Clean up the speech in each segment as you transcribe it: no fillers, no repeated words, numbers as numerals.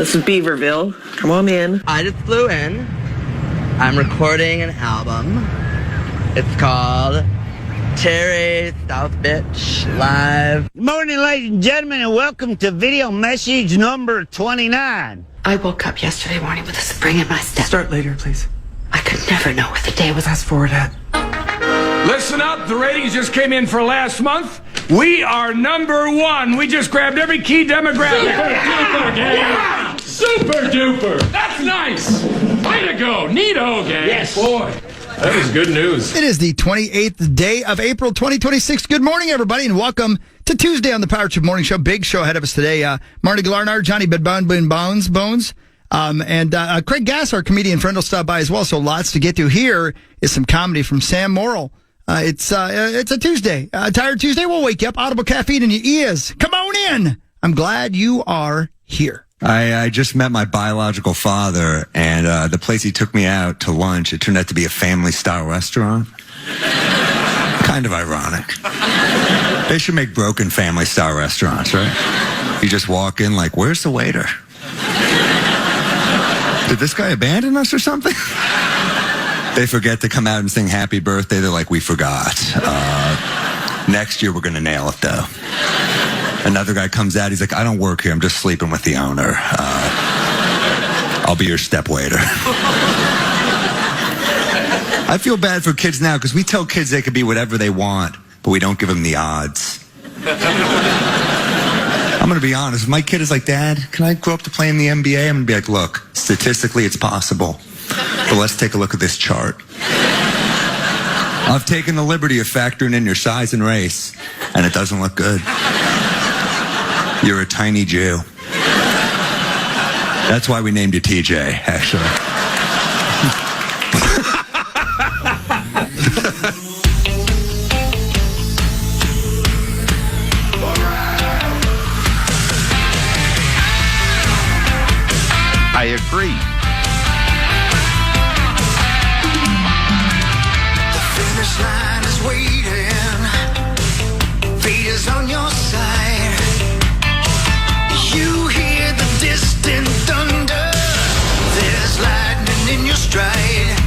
This is Beaverville. Come on in. I just flew in. I'm recording an album. It's called Terry South Bitch Live. Good morning, ladies and gentlemen, and welcome to video message number 29. I woke up yesterday morning with a spring in my step. Start later, please. I could never know what the day was. Fast forward ahead. Listen up, the ratings just came in for last month. We are number one. We just grabbed every key demographic. Super duper, gang. Yeah. Super duper. That's nice. Way to go. Neato, gang. Yes. Boy, that was good news. It is the 28th day of April, 2026. Good morning, everybody, and welcome to Tuesday on the Power Trip Morning Show. Big show ahead of us today. Marty Glarnar, Johnny Bones, and Craig Gass, our comedian friend, will stop by as well. So lots to get to. Here is some comedy from Sam Morrill. It's a Tuesday. Tired Tuesday will wake you up. Audible caffeine in your ears. Come on in. I'm glad you are here. I just met my biological father, and the place he took me out to lunch, it turned out to be a family-style restaurant. Kind of ironic. They should make broken family-style restaurants, right? You just walk in like, where's the waiter? Did this guy abandon us or something? They forget to come out and sing happy birthday. They're like, we forgot. Next year, we're going to nail it, though. Another guy comes out. He's like, I don't work here. I'm just sleeping with the owner. I'll be your step waiter. I feel bad for kids now because we tell kids they can be whatever they want, but we don't give them the odds. I'm going to be honest. If my kid is like, Dad, can I grow up to play in the NBA? I'm going to be like, look, statistically, it's possible. But let's take a look at this chart. I've taken the liberty of factoring in your size and race, and it doesn't look good. You're a tiny Jew. That's why we named you TJ, actually. I agree. The finish line is waiting. Fate is on your side. You hear the distant thunder. There's lightning in your stride.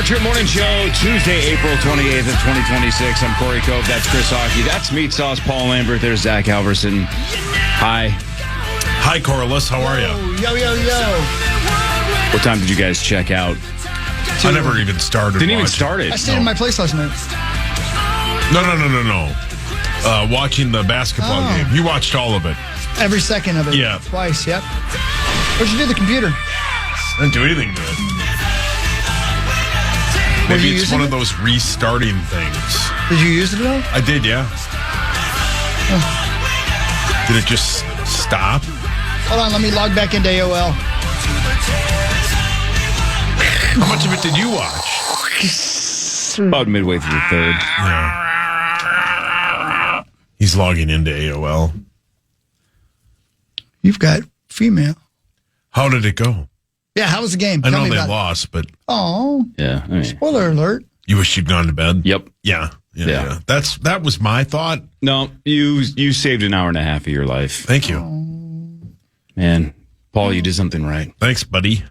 Trip Morning Show, Tuesday, April 28th of 2026. I'm Corey Cove. That's Chris Hockey. That's Meat Sauce Paul Lambert. There's Zach Halverson. Hi. Hi, Corliss. How are you? Yo. What time did you guys check out? I never even started. Didn't even start it. I stayed in my place last night. No. Watching the basketball game. You watched all of it. Every second of it. Yeah. Twice, yep. What'd you do to the computer? I didn't do anything to it. Maybe it's one of those restarting things. Did you use it at all? I did, yeah. Oh. Did it just stop? Hold on, let me log back into AOL. How much of it did you watch? About midway through the third. Yeah. He's logging into AOL. You've got female. How did it go? Yeah, how was the game? I know they lost, but... Oh. Yeah. I mean, spoiler alert. You wish you'd gone to bed? Yep. Yeah. That was my thought. No, you saved an hour and a half of your life. Thank you. Man, Paul, you did something right. Thanks, buddy.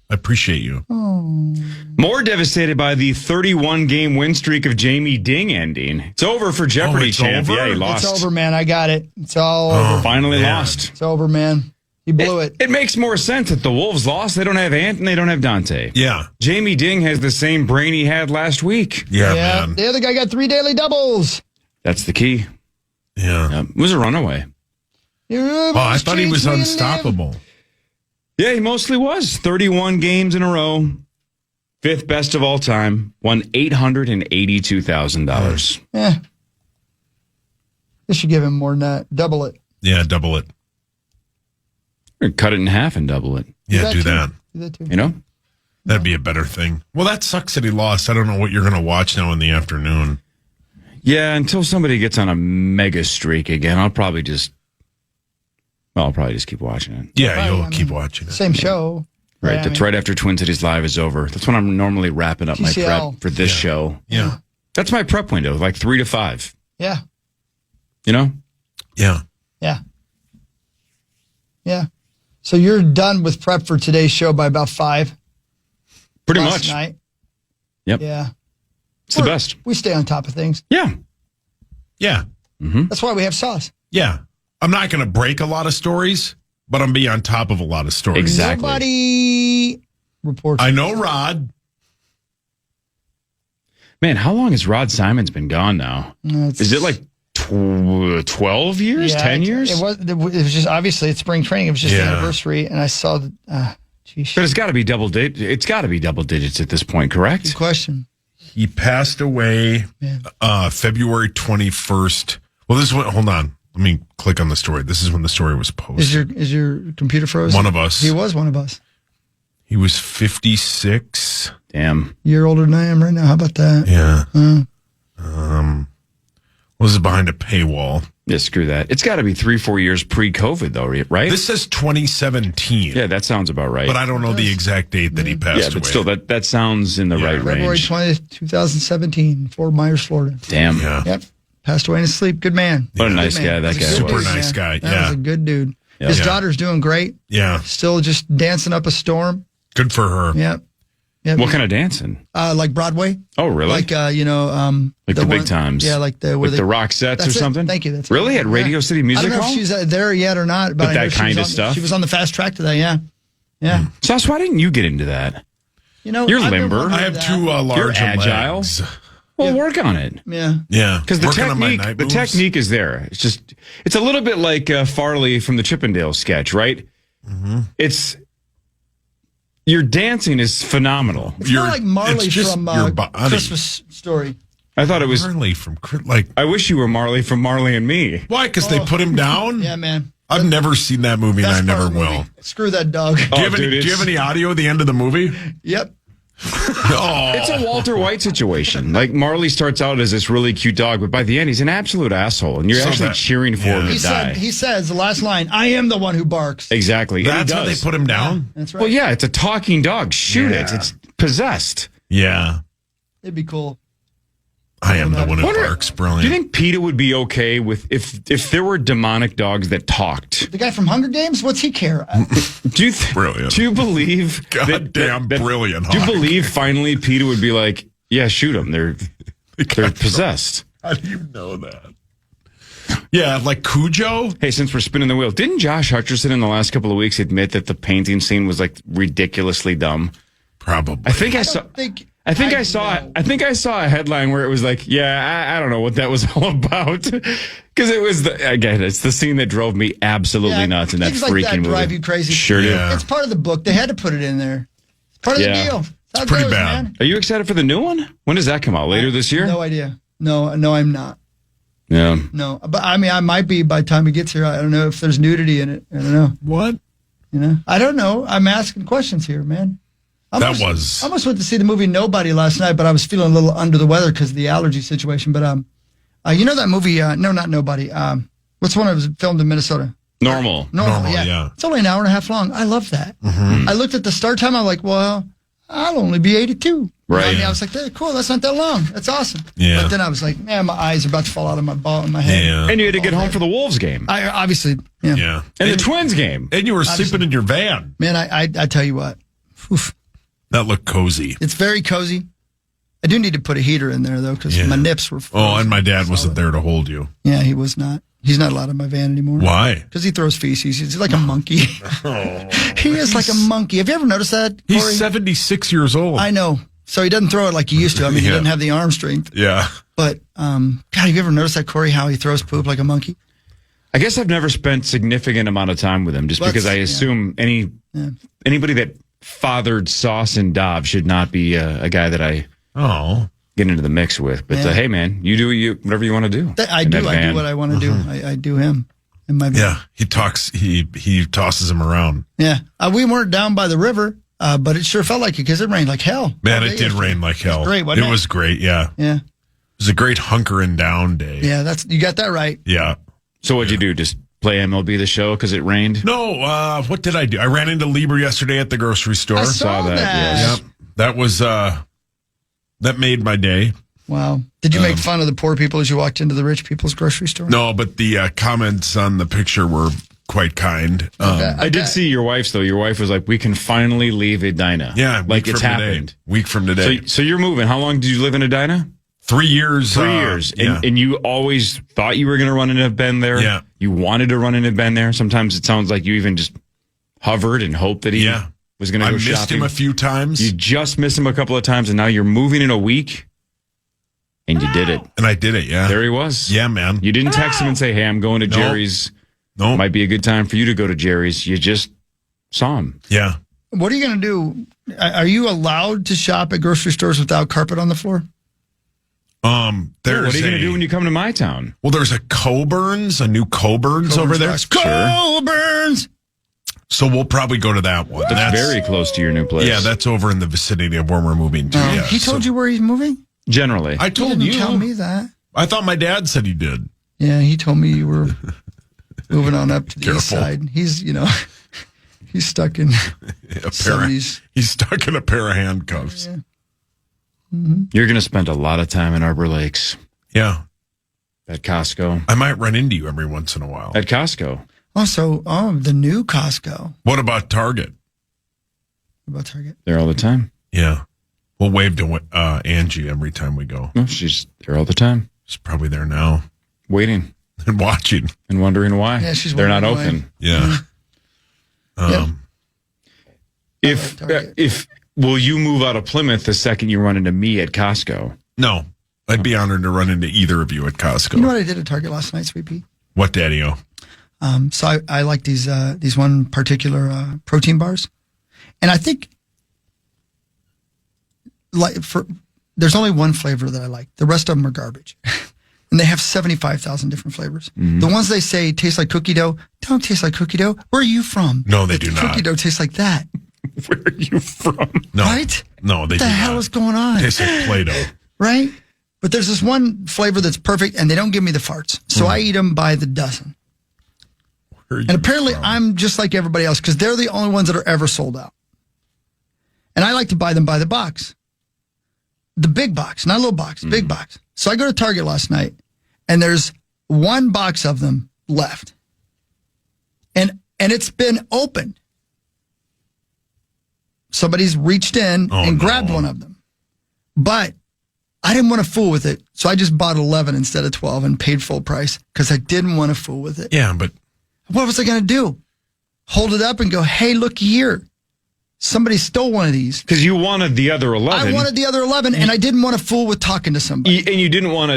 I appreciate you. More devastated by the 31-game win streak of Jamie Ding ending. It's over for Jeopardy champ. Over? Yeah, he lost. It's over, man. I got it. It's all over. Finally lost. It's over, man. He blew it. It makes more sense that the Wolves lost. They don't have Ant and they don't have Dante. Yeah. Jamie Ding has the same brain he had last week. Yeah, man. The other guy got 3 daily doubles. That's the key. Yeah. It was a runaway. I thought he was unstoppable. Yeah, he mostly was. 31 games in a row. 5th best of all time. Won $882,000. Yeah. They should give him more than that. Double it. Yeah, double it. Or cut it in half and double it. Yeah, do that. Do that too. You know? That'd be a better thing. Well, that sucks that he lost. I don't know what you're going to watch now in the afternoon. Yeah, until somebody gets on a mega streak again, I'll probably just Well, I'll probably just keep watching it. Yeah, you'll keep watching it. Same show. Right. That's right after Twin Cities Live is over. That's when I'm normally wrapping up my TCL. prep for this show. Yeah. That's my prep window, like 3 to 5. Yeah. You know? Yeah. Yeah. Yeah. So you're done with prep for today's show by about 5? Pretty Last much. night? Yep. Yeah. It's the best. We stay on top of things. Yeah. Yeah. That's why we have sauce. Yeah. I'm not going to break a lot of stories, but I'm be on top of a lot of stories. Exactly. Nobody reports. I know Rod. Man, how long has Rod Simon's been gone now? Is it like 12 years? 10 years? It was just, obviously, it's spring training. It was just the anniversary, and I saw the, But it's got to be double digits. It's got to be double digits at this point, correct? Good question. He passed away February 21st. Well, this is what, hold on. Let me click on the story. This is when the story was posted. Is your computer frozen? One of us. He was one of us. He was 56. Damn. You're older than I am right now. How about that? Yeah. Was it behind a paywall? Yeah, screw that. It's got to be 3-4 years pre-COVID, though, right? This says 2017. Yeah, that sounds about right. But I don't know the exact date that he passed yeah, but away. still, that sounds in the right February range. 20th, 2017, Fort Myers, Florida. Damn. Yeah. Yep. Passed away in his sleep. Good man. What a nice Good guy man. that guy Super was. nice guy. That Yeah. was a good dude. Yeah. His Yeah. daughter's doing great. Yeah. Still just dancing up a storm. Good for her. Yep. Yep. What kind of dancing? Like Broadway. Oh, really? Like, Like the big times? Yeah, like the... Like the rock sets or That's it. something? Thank you. That's really? it. At Radio City Music I don't know Hall? if she's there yet or not. But I that know she kind was of stuff? She was on the fast track to that, yeah. Yeah. Sauce, why didn't you get into that? You know, You're I've been limber. wondering I have that. two large agile. legs. Well, work on it. Yeah. Yeah. Because the Working on my technique, night the moves. technique is there. It's a little bit like Farley from the Chippendale sketch, right? Mm-hmm. Your dancing is phenomenal. It's more like Marley it's just from your body. Christmas Story. I thought it was. Marley from like. I wish you were Marley from Marley and Me. Why? Because they put him down. Yeah, man. I've never seen that movie, and I Best part never of the movie. will. Screw that dog. Do you have any audio at the end of the movie? Yep. Oh, It's a Walter White situation. Like Marley starts out as this really cute dog, but by the end he's an absolute asshole, and you're So actually that- cheering for him to die. He says the last line, I am the one who barks. Exactly. And he that's how they does. put him down. That's right. Well, yeah, it's a talking dog. Shoot it. Yeah. It's possessed. Yeah, It'd be cool. I am the one who Wonder- barks. Do Brilliant. you think PETA would be okay with if there were demonic dogs that talked? The guy from Hunger Games, what's he care? Do you Brilliant. Do you believe? Goddamn brilliant, Do you Hawk. believe finally PETA would be like, yeah, shoot them. They're possessed. How do you know that? Yeah, like Cujo. Hey, since we're spinning the wheel, didn't Josh Hutcherson in the last couple of weeks admit that the painting scene was like ridiculously dumb? Probably. I think I saw. I think I saw a headline where it was like, yeah, I don't know what that was all about. Because it was, it's the scene that drove me absolutely nuts in that things freaking like that movie. drive you crazy. Sure did. Yeah. It's part of the book. They had to put it in there. It's part of the deal. It's pretty bad. Man. Are you excited for the new one? When does that come out? Later this year? No idea. No, I'm not. Yeah. No, but I mean, I might be by the time it gets here. I don't know if there's nudity in it. I don't know. What? You know, I don't know. I'm asking questions here, man. I almost went to see the movie Nobody last night, but I was feeling a little under the weather because of the allergy situation. But you know that movie? No, not Nobody. What's one that was filmed in Minnesota? Normal. Normal, yeah. It's only an hour and a half long. I love that. Mm-hmm. I looked at the start time. I'm like, well, I'll only be 82. Right. I mean, I was like, cool. That's not that long. That's awesome. Yeah. But then I was like, man, my eyes are about to fall out of my head. Yeah. And you had to get home for the Wolves game. I obviously, yeah. Yeah. And the Twins game. And you were sleeping in your van. Man, I tell you what, oof, That looked cozy. it's very cozy. I do need to put a heater in there though, because Yeah. my nips were. Oh, frozen. and my dad wasn't there to hold you. Yeah, he was not. He's not allowed in my van anymore. Why? Because he throws feces. He's like a monkey. He is like a monkey. Have you ever noticed that, Corey? He's 76 years old. I know. So he doesn't throw it like he used to. I mean, he Yeah. doesn't have the arm strength. Yeah. But, God, have you ever noticed that, Corey, how he throws poop like a monkey? I guess I've never spent significant amount of time with him just because I assume anybody that fathered Sauce and Dov should not be a guy that I get into the mix with. But Yeah. Hey, man, you do whatever you want to do. I in do. that I do van. what I want to do. I do him in my van. Yeah. He talks, he tosses him around. Yeah. We weren't down by the river, but it sure felt like it because it rained like hell. Man, all it day did yesterday. rain like hell. It was great, wasn't it? It was great, yeah. It Yeah. was a great hunkering down day. Yeah, you got that right. Yeah. So what'd you do? Just play MLB The Show because it rained? No, what did I do? I ran into Lieber yesterday at the grocery store. I saw that. Yes. Yep. That was, that made my day. Wow. Did you make fun of the poor people as you walked into the rich people's grocery store? No, but the comments on the picture were quite kind. I did see your wife's, though. Your wife was like, we can finally leave Edina. Yeah. Like it's happened. Week from today. So you're moving. How long did you live in Edina? 3 years. 3 years. Yeah. And you always thought you were going to run into Ben there? Yeah. You wanted to run into Ben there? Sometimes it sounds like you even just hovered and hoped that he was going to go shopping. I missed him a few times. You just missed him a couple of times, and now you're moving in a week, and you did it. And I did it, yeah. There he was. Yeah, man. You didn't text him and say, hey, I'm going to Jerry's. No. Might be a good time for you to go to Jerry's. You just saw him. Yeah. What are you going to do? Are you allowed to shop at grocery stores without carpet on the floor? What are you going to do when you come to my town? Well, there's a Coburn's, a new Coburn's over there. Coburn's! So we'll probably go to that one. That's very close to your new place. Yeah, that's over in the vicinity of where we're moving to. Yeah, he told you where he's moving? Generally. I told He you. didn't tell me that. I thought my dad said he did. Yeah, he told me you were moving on up to the east Careful. side. He's, he's stuck in He's stuck in a pair of handcuffs. Yeah. You're going to spend a lot of time in Arbor Lakes. Yeah. At Costco. I might run into you every once in a while. At Costco. The new Costco. What about Target? What about Target? There all the time. Yeah. We'll wave to Angie every time we go. No, she's there all the time. She's probably there now. Waiting. And watching. And wondering why. Yeah, she's They're not wondering open. Yeah. If will you move out of Plymouth the second you run into me at Costco? No. I'd be honored to run into either of you at Costco. You know what I did at Target last night, Sweet Pea? What, Daddy-O? So I like these one particular protein bars, and I think there's only one flavor that I like. The rest of them are garbage, and they have 75,000 different flavors. Mm-hmm. The ones they say taste like cookie dough don't taste like cookie dough. Where are you from? No, they do not. Cookie dough tastes like that. Where are you from? No. Right? No, they What do the hell not. is going on? Tastes like Play-Doh. Right? But there's this one flavor that's perfect, and they don't give me the farts, so I eat them by the dozen. And apparently I'm just like everybody else because they're the only ones that are ever sold out. And I like to buy them by the box. The big box, not a little box, big box. So I go to Target last night and there's one box of them left. And it's been opened. Somebody's reached in and grabbed one of them. But I didn't want to fool with it. So I just bought 11 instead of 12 and paid full price because I didn't want to fool with it. Yeah, but What was I going to do? Hold it up and go, hey, look here. Somebody stole one of these. Because you wanted the other 11. I wanted the other 11, and I didn't want to fool with talking to somebody. And you didn't want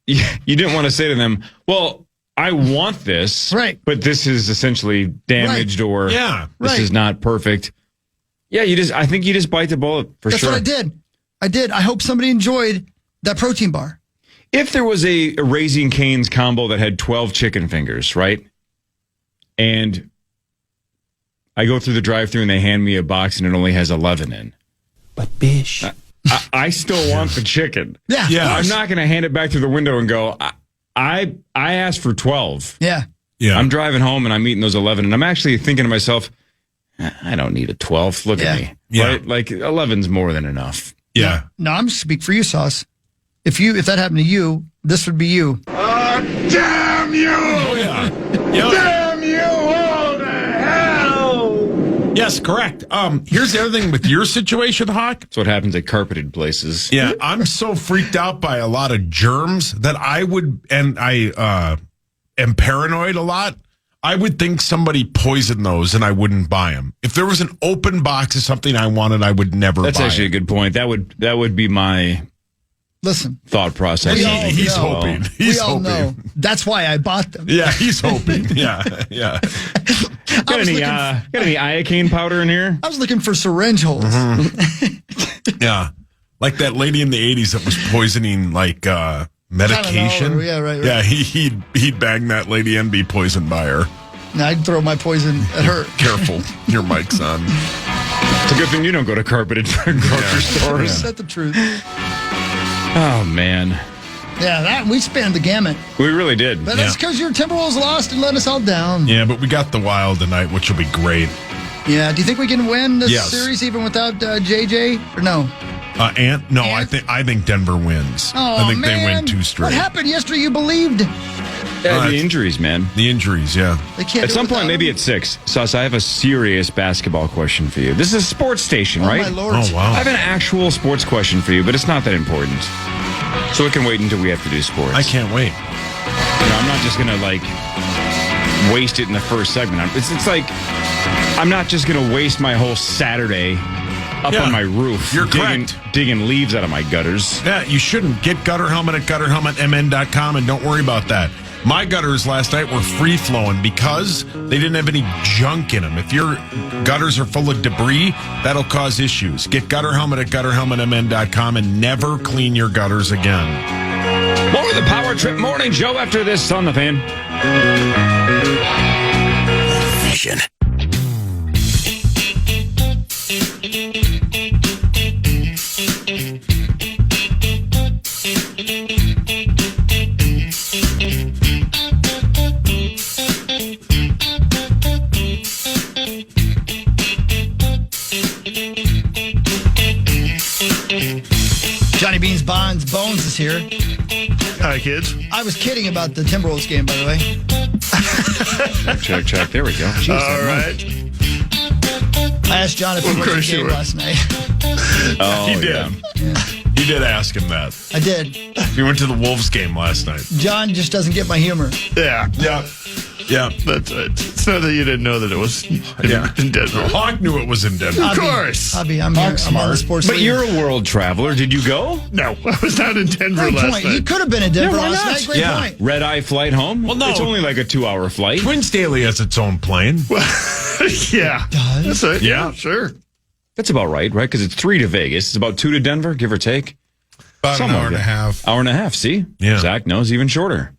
to say to them, well, I want this, right? But this is essentially damaged, or this is not perfect. Yeah, I think you just bite the bullet for That's sure. That's what I did. I hope somebody enjoyed that protein bar. If there was a Raising Cane's combo that had 12 chicken fingers, right? And I go through the drive-thru and they hand me a box and it only has 11 in. But bish. I still want the chicken. Yeah. I'm not going to hand it back through the window and go, I asked for 12. Yeah. I'm driving home and I'm eating those 11 and I'm actually thinking to myself, I don't need a 12th. Look at me. Yeah. Right? Like 11's more than enough. Yeah. No, I'm speak for you, Sauce. If that happened to you, this would be you. Damn you! Oh, yeah. Damn you all to hell! Yes, correct. Here's the other thing with your situation, Hawk. That's what happens at carpeted places. Yeah, I'm so freaked out by a lot of germs that I am paranoid a lot. I would think somebody poisoned those and I wouldn't buy them. If there was an open box of something I wanted, I would never buy it. That's actually a good point. That would be my thought process. He's hoping. He's we all hoping. know. That's why I bought them. Yeah, he's hoping. Yeah. Got any iocane powder in here? I was looking for syringe holes. Yeah. Like that lady in the 80s that was poisoning medication. Tylenol, yeah, right. Yeah, he'd bang that lady and be poisoned by her. And I'd throw my poison at her. Careful. Your mic's on. It's a good thing you don't go to carpeted grocery stores. Is that the truth? Oh, man. Yeah, we spanned the gamut. We really did. But that's because your Timberwolves lost and let us all down. Yeah, but we got the Wild tonight, which will be great. Yeah, do you think we can win this series even without JJ? Or no? No, I think Denver wins. Oh, I think man. they win 2 straight. What happened yesterday? You believed. Yeah, the injuries, man. The injuries, yeah. They can't at some point, maybe at 6. Sauce, I have a serious basketball question for you. This is a sports station, right? My Lord. Oh, wow. I have an actual sports question for you, but it's not that important. So it can wait until we have to do sports. I can't wait. I'm not just going to, waste it in the first segment. It's like, I'm not just going to waste my whole Saturday up on my roof. You're correct. Digging leaves out of my gutters. Yeah, you shouldn't. Get Gutter Helmet at gutterhelmetmn.com and don't worry about that. My gutters last night were free-flowing because they didn't have any junk in them. If your gutters are full of debris, that'll cause issues. Get Gutter Helmet at gutterhelmetmn.com and never clean your gutters again. More of the Power Trip Morning Show after this on the Fan. Vision. Johnny Beans Bones is here. Hi, kids. I was kidding about the Timberwolves game, by the way. Check. There we go. Jeez, All right. I asked John if he went to the game last night. Oh, He did. He did ask him that. I did. He went to the Wolves game last night. John just doesn't get my humor. Yeah. Yeah. That's it. It's not that you didn't know that it was in Denver. Hawk knew it was in Denver. Of course. I'm here. I'm on the sports But league. you're a world traveler. Did you go? No, I was not in Denver Great last point. night. You could have been in Denver Yeah, why last not? night. Great point. Red eye flight home? Well, no. It's only like a 2-hour flight. Twins Daily has its own plane. Yeah. Does? That's it. Yeah. Sure. That's about right? Because it's 3 to Vegas. It's about 2 to Denver, give or take. About Something an hour like and a that. half. Hour and a half, see? Yeah. Zach knows even shorter.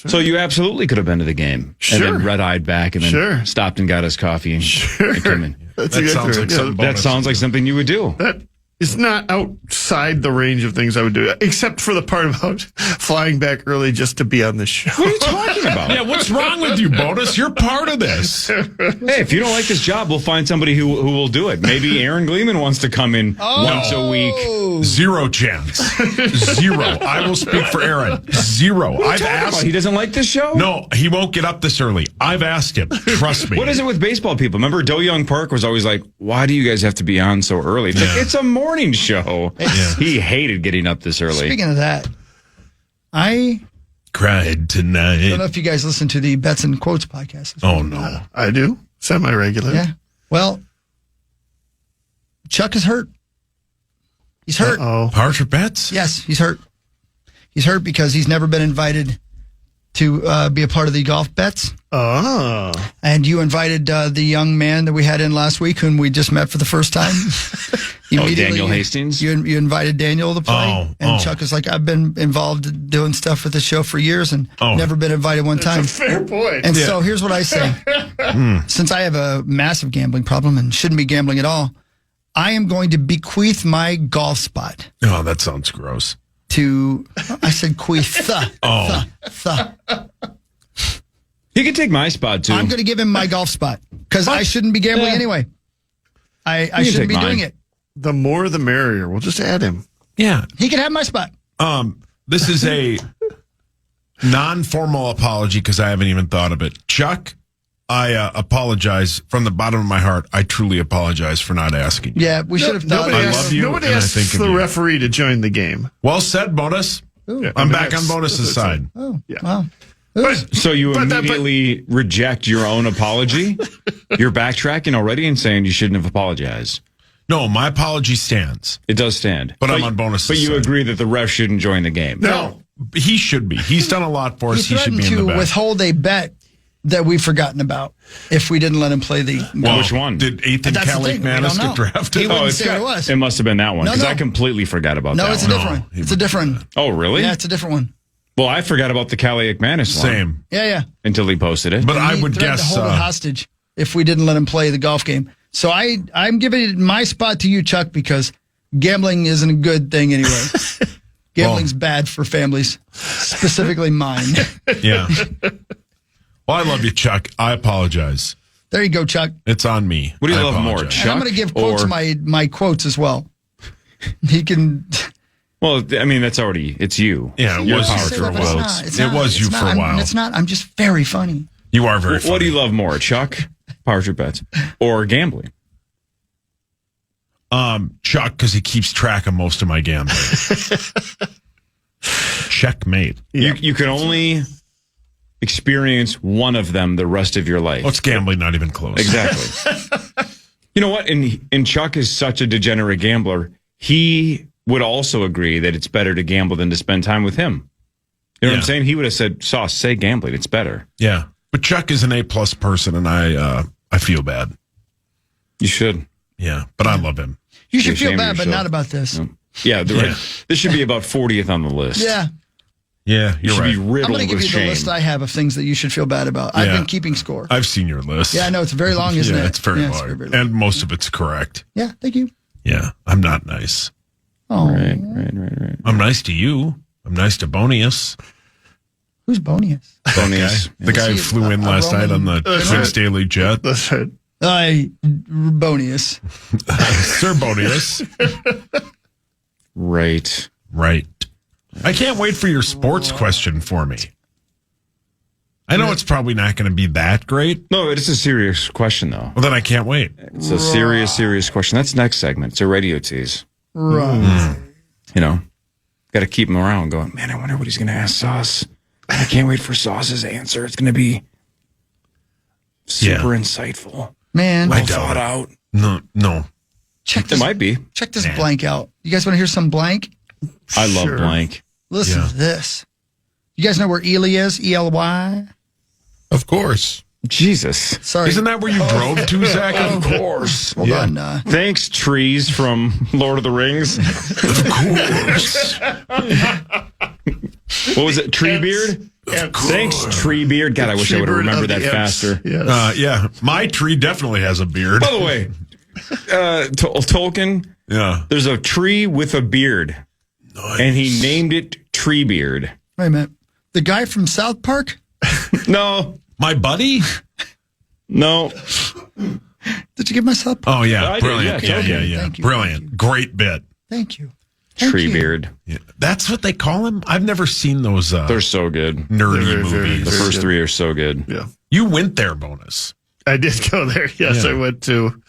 So you absolutely could have been to the game. Sure. And then red-eyed back and then stopped and got his coffee and came in. That's That exactly sounds right. like Yeah, something That sounds like something you would do. That is not outside the range of things I would do, except for the part about flying back early just to be on this show. What are you talking about? Yeah, what's wrong with you, Bonus? You're part of this. Hey, if you don't like this job, we'll find somebody who will do it. Maybe Aaron Gleeman wants to come in once a week. 0 chance. 0. I will speak for Aaron. 0. I've asked. He doesn't like this show? No, he won't get up this early. I've asked him. Trust me. What is it with baseball people? Remember, Do Young Park was always like, why do you guys have to be on so early? It's like, it's a morning show. He hated getting up this early. Speaking of that, I Cried don't know tonight. if you guys listen to the Bets and Quotes podcast. Oh, no. I do. Semi-regular. Yeah. Well, Chuck is hurt. He's hurt. Oh. Harsher bets? Yes, he's hurt. He's hurt because he's never been invited to be a part of the golf bets. Oh. And you invited the young man that we had in last week, whom we just met for the first time. Daniel Hastings? You invited Daniel to play. And Chuck is like, I've been involved doing stuff with the show for years and never been invited one time. That's a fair point. And so here's what I say. Since I have a massive gambling problem and shouldn't be gambling at all, I am going to bequeath my golf spot Oh, that sounds gross. to, I said queeth. He could take my spot, too. I'm going to give him my golf spot because I shouldn't be gambling anyway. I shouldn't be doing it. The more the merrier. We'll just add him. Yeah. He can have my spot. This is a non-formal apology because I haven't even thought of it. Chuck, I apologize from the bottom of my heart. I truly apologize for not asking you. Yeah, we should have thought Nobody of love this. you, Nobody and I asks think of the you. referee to join the game. Well said, Bonus. Yeah, I'm I mean, back on that's- Bonus's side. Oh, Yeah. wow. So you But that- immediately reject your own apology? You're backtracking already and saying you shouldn't have apologized. No, my apology stands. It does stand. But I'm on Bonus's But you side. agree that the ref shouldn't join the game. No. He should be. He's done a lot for us. He He should threatened be in to the back. withhold a bet that we've forgotten about if we didn't let him play the. Well, Which one? Did Ethan That's the Calic thing. We Manis don't get know. drafted? He wouldn't it's say what it was. It must have been that one No, because no. I completely forgot about No, that it's a one. different one. It's a different one. Oh, really? Yeah, it's a different one. Well, I forgot about the Cali Manis one. Same. Yeah. Until he posted it. But I He would threatened guess. to hold it hostage if we didn't let him play the golf game. So I'm giving my spot to you, Chuck, because gambling isn't a good thing anyway. Gambling's bad for families, specifically mine. Yeah. Well, I love you, Chuck. I apologize. There you go, Chuck. It's on me. What do you I love more, apologize. Chuck? And I'm going to give quotes my quotes as well. He can. Well, I mean, it's you. Yeah, it Your was power you to for a the while. votes. It was you for a while. It's not. I'm just very funny. You are very funny. What do you love more, Chuck? Power trip bets or gambling? Chuck, because he keeps track of most of my gambling. Checkmate. You can only experience one of them the rest of your life. What's gambling? Not even close. Exactly. You know what? And Chuck is such a degenerate gambler. He would also agree that it's better to gamble than to spend time with him. You know what I'm saying? He would have said, Sauce, say gambling. It's better. Yeah. But Chuck is an A+ person, and I feel bad. You should. Yeah. But I love him. You should You're feel ashamed of bad, but yourself. not about this. No. Yeah, this should be about 40th on the list. Yeah. Yeah, You you're should right. be riddled I'm going to give with you shame. the list I have of things that you should feel bad about. I've been keeping score. I've seen your list. Yeah, I know. It's very long, isn't it? It's very It's long. very long. And most of it's correct. Yeah, thank you. Yeah, I'm not nice. Oh, Right. I'm nice to you. I'm nice to Bonius. Who's Bonius? Bonius. The guy who flew in last night on the Twins Daily Jet. That's right. Bonius. Sir Bonius. Right. Right. I can't wait for your sports question for me. I know it's probably not going to be that great. No, it is a serious question, though. Well, then I can't wait. It's a serious question. That's next segment. It's a radio tease. Right. You know, got to keep him around going, man, I wonder what he's going to ask Sauce. I can't wait for Sauce's answer. It's going to be super insightful. Man. Well thought out. No. Check It this, might be. check this blank out. You guys want to hear some blank? I love blank. Listen to this. You guys know where Ely is? E-L-Y? Of course. Jesus. Sorry. Isn't that where you drove to, Zach? Of course. Hold on. Thanks, trees from Lord of the Rings. Of course. What was it? Treebeard? Thanks, Treebeard. God, I wish I would have remembered that faster. Yes. Yeah. My tree definitely has a beard. By the way, Tolkien, there's a tree with a beard. Nice. And he named it Treebeard. Wait a minute. The guy from South Park? No. My buddy? No. Did you give myself? Oh, yeah. I did, Brilliant. yeah, Yeah. Thank you. Brilliant. Great bit. Thank you. Thank you. Treebeard. Yeah. That's what they call him? I've never seen those They're so good. nerdy They're very, movies. The very first good. three are so good. Yeah. You went there, Bonus. I did go there. Yes, Yeah. I went to.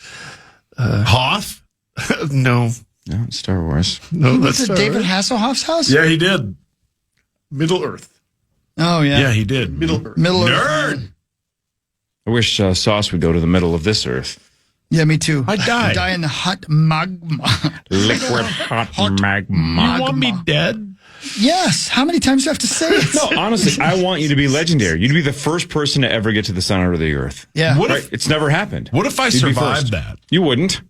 Hoth? No. No, it's Star Wars. No, Was that's it David Hasselhoff's house? Yeah, he did. Middle Earth. Oh, yeah. Yeah, he did. Middle Earth. Middle Earth. Nerd. I wish Sauce would go to the middle of this earth. Yeah, me too. I died. Die in the hot magma. Liquid hot magma. You want me dead? Yes. How many times do I have to say it? No, honestly, I want you to be legendary. You'd be the first person to ever get to the center of the earth. Yeah. What Right? if, It's never happened. what if I You'd be survived first. that? You wouldn't.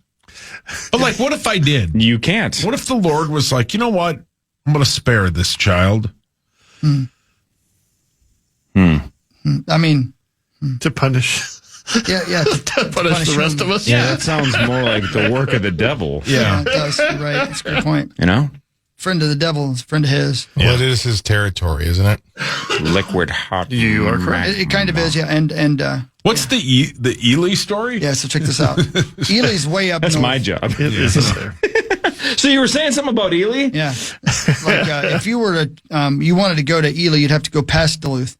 But, like, what if I did? You can't. What if the Lord was like, you know what? I'm going to spare this child. I mean, To punish. yeah. To punish the rest of us. Yeah, that sounds more like the work of the devil. Yeah, it does. You're right. That's a good point. You know? Friend of the devil is a friend of his. Well, it is his territory, isn't it? Liquid hot. You are correct. It kind of is, yeah. And What's the Ely story? yeah, so check this out. Ely's way up That's north. my job. It is there. So you were saying something about Ely? Yeah. Like if you were to, you wanted to go to Ely, you'd have to go past Duluth,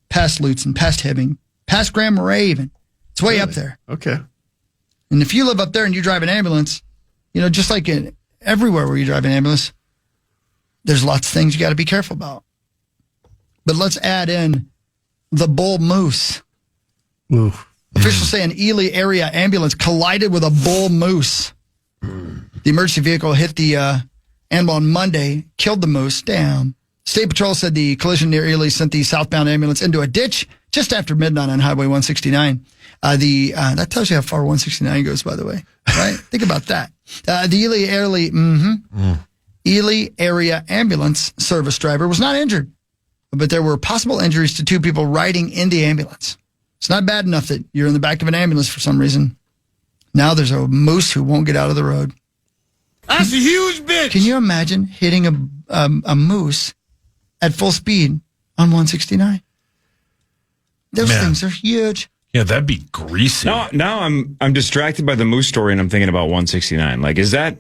past Lutzen, past Hibbing, past Grand Marais even. It's way up there. Okay. And if you live up there and you drive an ambulance, you know, just like everywhere where you drive an ambulance, there's lots of things you got to be careful about. But let's add in the bull moose. Ooh. Officials say an Ely area ambulance collided with a bull moose. The emergency vehicle hit the animal on Monday, killed the moose. Damn. State Patrol said the collision near Ely sent the southbound ambulance into a ditch just after midnight on Highway 169. That tells you how far 169 goes, by the way. Right? Think about that. The Ely area ambulance service driver was not injured, but there were possible injuries to two people riding in the ambulance. It's not bad enough that you're in the back of an ambulance for some reason. Now there's a moose who won't get out of the road. That's a huge bitch. Can you imagine hitting a moose at full speed on 169. Those things are huge. Yeah, that'd be greasy. Now I'm distracted by the moose story, and I'm thinking about 169. Like, is that?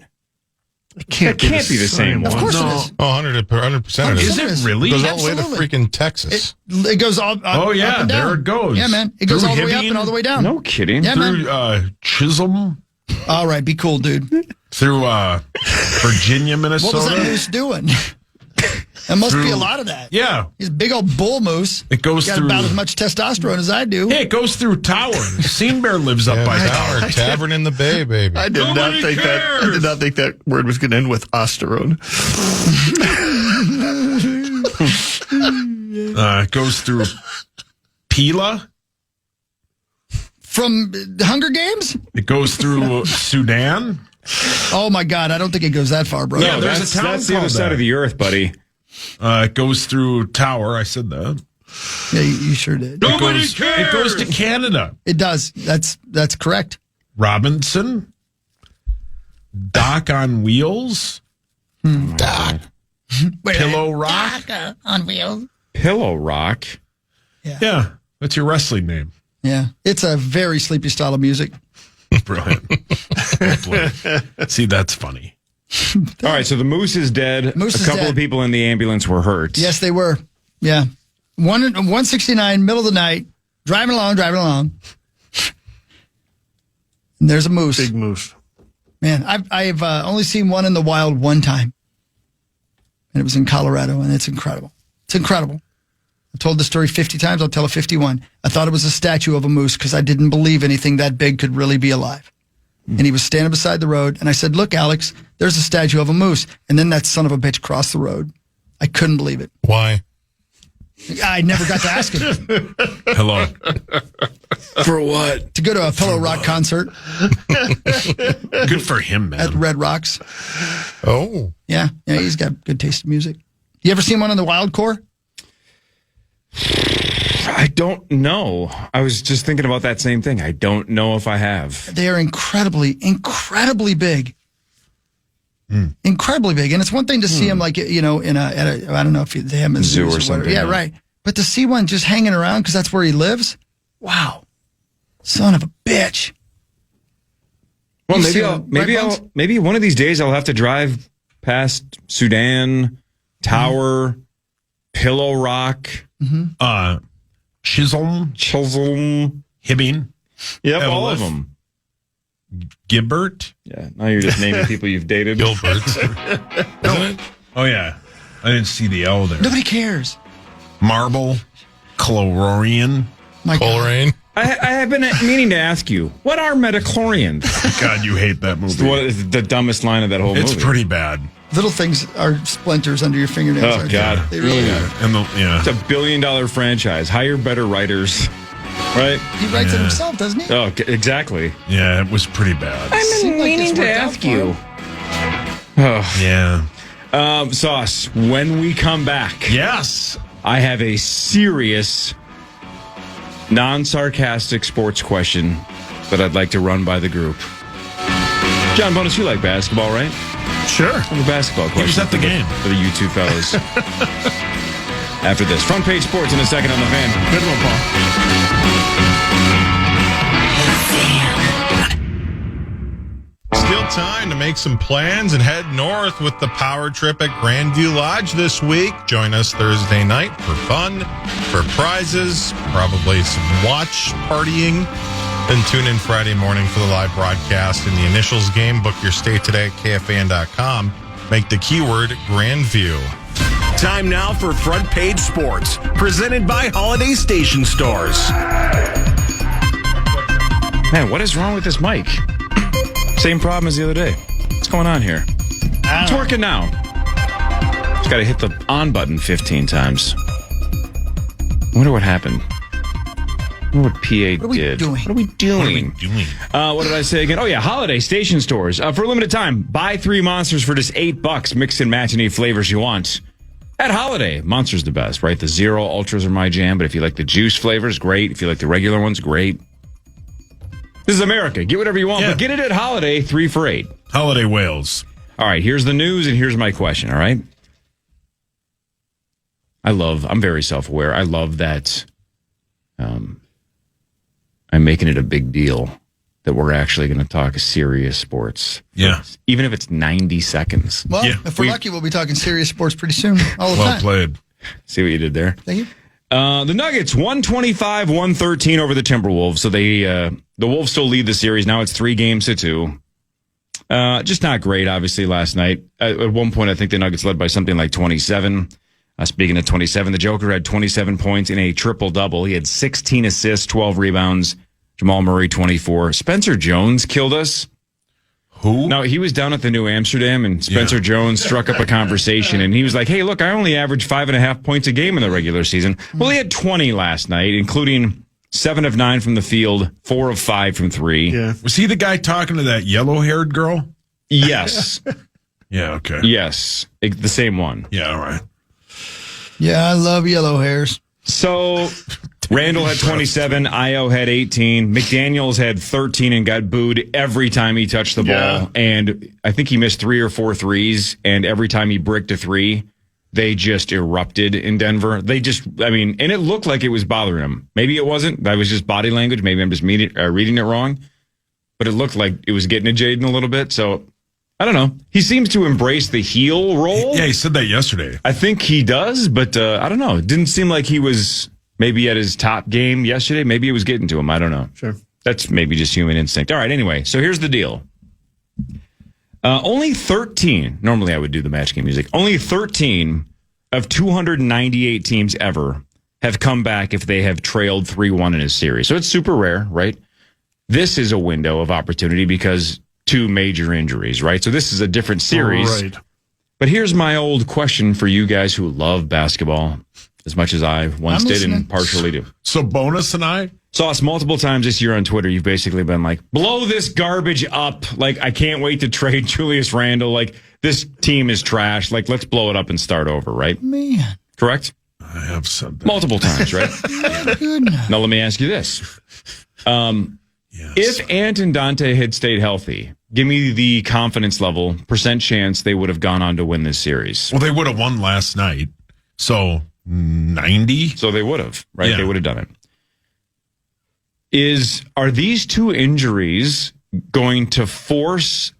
It can't be the same one. Of course it is. Oh, 100% it is. Is it really? It goes all the way to freaking Texas. It goes all up and down. There it goes. Yeah, man. It goes Through all the way up Hibbing? and all the way down. No kidding. Yeah, Through man. Chisholm? All right, be cool, dude. Through Virginia, Minnesota? What was that moose doing? There must be a lot of that. Yeah. He's a big old bull moose. It goes got through about as much testosterone as I do. Hey, it goes through Tower. Scene Bear lives up by Tower. Tavern in the Bay, baby. I did not think that word was going to end with osterone. It goes through Pila. From the Hunger Games? It goes through Sudan. Oh my God! I don't think it goes that far, bro. Yeah, there's a town that's the other called side that. of the earth, buddy. It goes through Tower. I said that. Yeah, you sure did. It goes to Canada. It does. That's correct. Robinson. Dock on Wheels. Doc. Pillow Rock. on wheels. Pillow Rock. Yeah, that's your wrestling name. Yeah, it's a very sleepy style of music. Brilliant. See, that's funny. All right, so the moose is dead. Moose a is couple dead. of people in the ambulance were hurt. Yes, they were. Yeah, 169, middle of the night, driving along. And there's a moose. Big moose. Man, I've only seen one in the wild one time, and it was in Colorado, and it's incredible. It's incredible. I've told the story 50 times. I'll tell it 51. I thought it was a statue of a moose because I didn't believe anything that big could really be alive. And he was standing beside the road, and I said, "Look, Alex, there's a statue of a moose." And then that son of a bitch crossed the road. I couldn't believe it. Why? I never got to ask him. Hello. For what? To go to a Pillow Rock concert Good for him, man. at Red Rocks. Oh. Yeah, he's got good taste in music. You ever seen one in the wild core? I don't know. I was just thinking about that same thing. I don't know if I have. They are incredibly big. Incredibly big. And it's one thing to see them like, in I don't know if they have them in Zoo or zoos or something, whatever. Yeah, yeah. right. But to see one just hanging around because that's where he lives. Wow. Son of a bitch. Well, You see maybe one of these days I'll have to drive past Sudan, Tower, Pillow Rock, Chisholm, Hibbing. Yep, Evelyn. all of them. Gibbert. Yeah, now you're just naming people you've dated. Gilbert. Isn't it? Oh, yeah. I didn't see the L there. Nobody cares. Marble. Chlorian. My God. Coleraine. I have been meaning to ask you, what are metachlorians? God, you hate that movie. What is the dumbest line of that whole It's movie? pretty bad. Little things are splinters under your fingernails. Oh, aren't God. They really are. And It's a $1 billion franchise. Hire better writers. Right? He writes it himself, doesn't he? Oh, exactly. Yeah, it was pretty bad. Seemed like this worked out for him. Oh. Yeah. Sauce, when we come back, Yes. I have a serious, non-sarcastic sports question that I'd like to run by the group. John Bonus, you like basketball, right? Sure. I have a basketball question. was at the game. For you two fellas. After this. Front page sports in a second on the Fan. Good one, Paul. Still time to make some plans and head north with the power trip at Grandview Lodge this week. Join us Thursday night for fun, for prizes, probably some watch partying. Then tune in Friday morning for the live broadcast in the initials game. Book your stay today at KFAN.com. Make the keyword Grandview. Time now for Front Page Sports, presented by Holiday Station Stores. Man, what is wrong with this mic? Same problem as the other day. What's going on here? It's working now. Just got to hit the on button 15 times. I wonder what happened. I wonder what PA did. What are we doing? What did I say again? Oh, yeah, Holiday Station Stores. For a limited time, buy 3 Monsters for just $8. Mix and match any flavors you want. At Holiday, Monster's the best, right? The Zero Ultras are my jam, but if you like the juice flavors, great. If you like the regular ones, great. This is America. Get whatever you want, but get it at Holiday, 3 for $8. Holiday Wales. All right, here's the news, and here's my question, all right? I'm very self-aware. I love that I'm making it a big deal that we're actually going to talk serious sports. Yeah. Even if it's 90 seconds. Well, if we're lucky, we'll be talking serious sports pretty soon. All the well time. played. See what you did there? Thank you. The Nuggets, 125-113 over the Timberwolves. So the Wolves still lead the series. Now it's 3-2. Just not great, obviously, last night. At one point, I think the Nuggets led by something like 27. Speaking of 27, the Joker had 27 points in a triple-double. He had 16 assists, 12 rebounds. Jamal Murray, 24. Spencer Jones killed us. Who? No, he was down at the New Amsterdam, and Spencer Jones struck up a conversation, and he was like, hey, look, I only averaged 5.5 points a game in the regular season. Well, he had 20 last night, including 7 of 9 from the field, 4 of 5 from 3. Yeah. Was he the guy talking to that yellow-haired girl? Yes. Yeah, okay. Yes. The same one. Yeah, all right. Yeah, I love yellow hairs. So Randall had 27, Io had 18, McDaniels had 13 and got booed every time he touched the ball. Yeah. And I think he missed 3 or 4 threes, and every time he bricked a 3, they just erupted in Denver. And it looked like it was bothering him. Maybe it wasn't. That was just body language. Maybe I'm just reading it wrong. But it looked like it was getting to Jaden a little bit. So, I don't know. He seems to embrace the heel role. Yeah, he said that yesterday. I think he does, but I don't know. It didn't seem like he was maybe at his top game yesterday. Maybe it was getting to him. I don't know. Sure. That's maybe just human instinct. All right, anyway. So here's the deal. Only 13, normally I would do the match game music, only 13 of 298 teams ever have come back if they have trailed 3-1 in a series. So it's super rare, right? This is a window of opportunity because 2 major injuries, right? So this is a different series. Right. But here's my old question for you guys who love basketball as much as I once did and partially do. So Bonus and I saw us multiple times this year on Twitter. You've basically been like, blow this garbage up. Like, I can't wait to trade Julius Randle. Like, this team is trash. Like, let's blow it up and start over, right? Man. Correct? I have said that. Multiple times, right? My goodness. Now, let me ask you this. If Ant and Dante had stayed healthy, give me the confidence level, percent chance they would have gone on to win this series. Well, they would have won last night. So 90? So they would have, right? Yeah. They would have done it. Are these 2 injuries going to force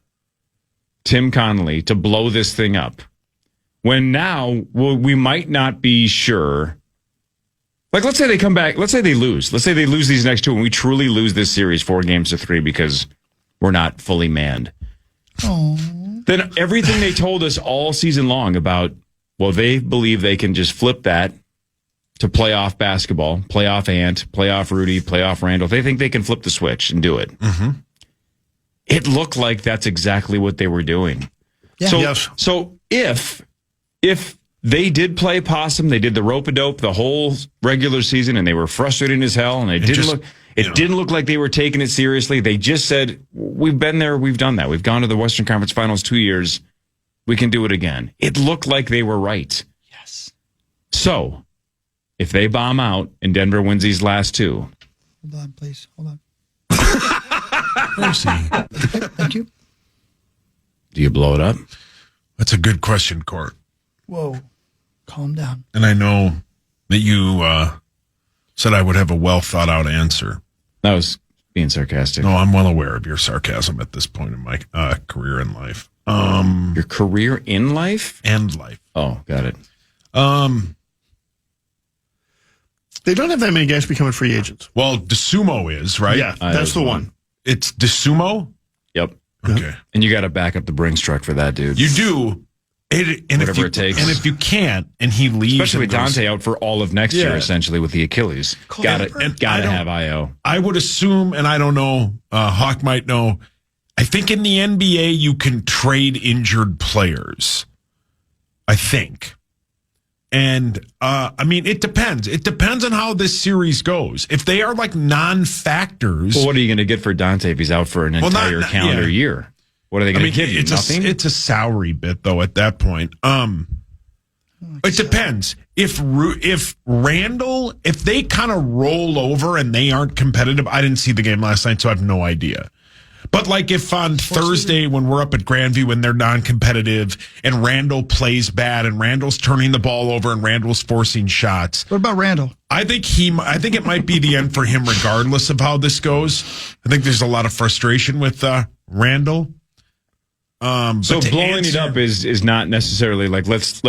Tim Connolly to blow this thing up? When now, we might not be sure. Like, let's say they come back. Let's say they lose. Let's say they lose these next 2 and we truly lose this series 4-3 because we're not fully manned. Oh. Then everything they told us all season long about, well, they believe they can just flip that to playoff basketball, playoff Ant, playoff Rudy, playoff Randall. They think they can flip the switch and do it. Mm-hmm. It looked like that's exactly what they were doing. Yeah. So if they did play possum, they did the rope-a-dope the whole regular season, and they were frustrated as hell, and it didn't look like they were taking it seriously. They just said, we've been there, we've done that. We've gone to the Western Conference Finals 2 years. We can do it again. It looked like they were right. Yes. So, if they bomb out and Denver wins these last 2. Hold on, please. Hold on. Mercy. Thank you. Do you blow it up? That's a good question, Court. Whoa. Calm down. And I know that you said I would have a well-thought-out answer. That was being sarcastic. No, I'm well aware of your sarcasm at this point in my career in life. Your career in life? And life. Oh, got it. They don't have that many guys becoming free agents. Well, DeSumo is, right? Yeah, that's the one. It's DeSumo? Yep. Okay. And you got to back up the Brinks truck for that, dude. You do. Whatever it takes. And if you can't, and he leaves. Especially with Dante out for all of next year, essentially, with the Achilles. Got to have IO. I would assume, and I don't know, Hawk might know, I think in the NBA you can trade injured players. I think. And, I mean, it depends. It depends on how this series goes. If they are like non-factors. Well, what are you going to get for Dante if he's out for an entire calendar year? What are they going to give you? Nothing? It's a salary bit, though, at that point. It depends. If Randall, if they kind of roll over and they aren't competitive, I didn't see the game last night, so I have no idea. But like if on Thursday when we're up at Grandview and they're non-competitive and Randall plays bad and Randall's turning the ball over and Randall's forcing shots. What about Randall? I think it might be the end for him regardless of how this goes. I think there's a lot of frustration with Randall. So blowing it up is not necessarily like let's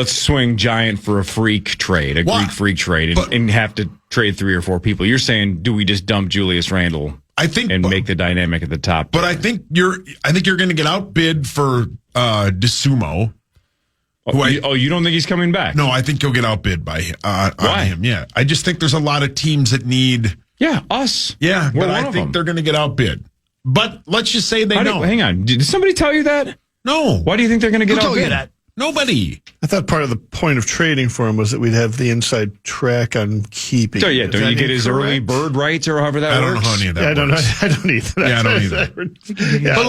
swing Giant for a freak trade, Greek freak trade, and have to trade 3 or 4 people. You're saying, do we just dump Julius Randle? I think, and make the dynamic at the top. But I think you're going to get outbid for DeSumo. You don't think he's coming back? No, I think you'll get outbid by on him. Yeah, I just think there's a lot of teams that need. Yeah, us. Yeah, We're but one I of think them. they're going to get outbid. But let's just say they know. Hang on, did somebody tell you that? No. Why do you think they're going to get outbid? Who told you that? Nobody. I thought part of the point of trading for him was that we'd have the inside track on keeping. So yeah, don't you get his early bird rights or however that works? I don't know how any of that works. I don't either. Yeah, I don't either. But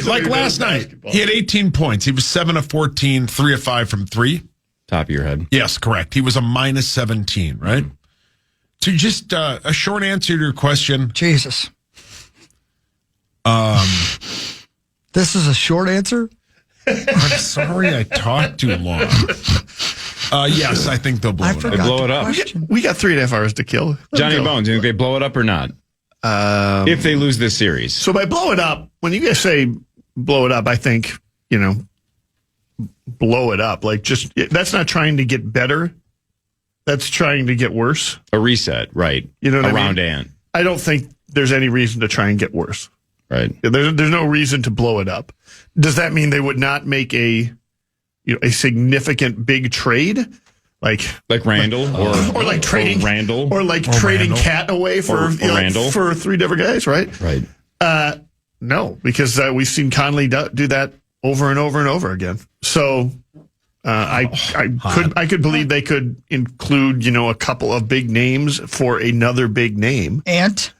like last night, he had 18 points. He was 7 of 14, 3 of 5 from 3. Top of your head. Yes, correct. He was a minus 17, right? To just a short answer to your question. Jesus. This is a short answer? I'm sorry I talked too long. Yes, I think they'll blow it up. They blow it up. We got 3.5 hours to kill. Johnny Bones, you think they blow it up or not? If they lose this series. So by blow it up, when you guys say blow it up, I think, blow it up. Like that's not trying to get better. That's trying to get worse. A reset, right. You know what Around I mean? Ant. I don't think there's any reason to try and get worse. Right. There's no reason to blow it up. Does that mean they would not make a significant big trade? Like Randall or like trading Randall or trading Randall. Cat away for Randall for 3 different guys, right? Right. No, because we've seen Conley do that over and over and over again. So I could believe they could include a couple of big names for another big name. Ant?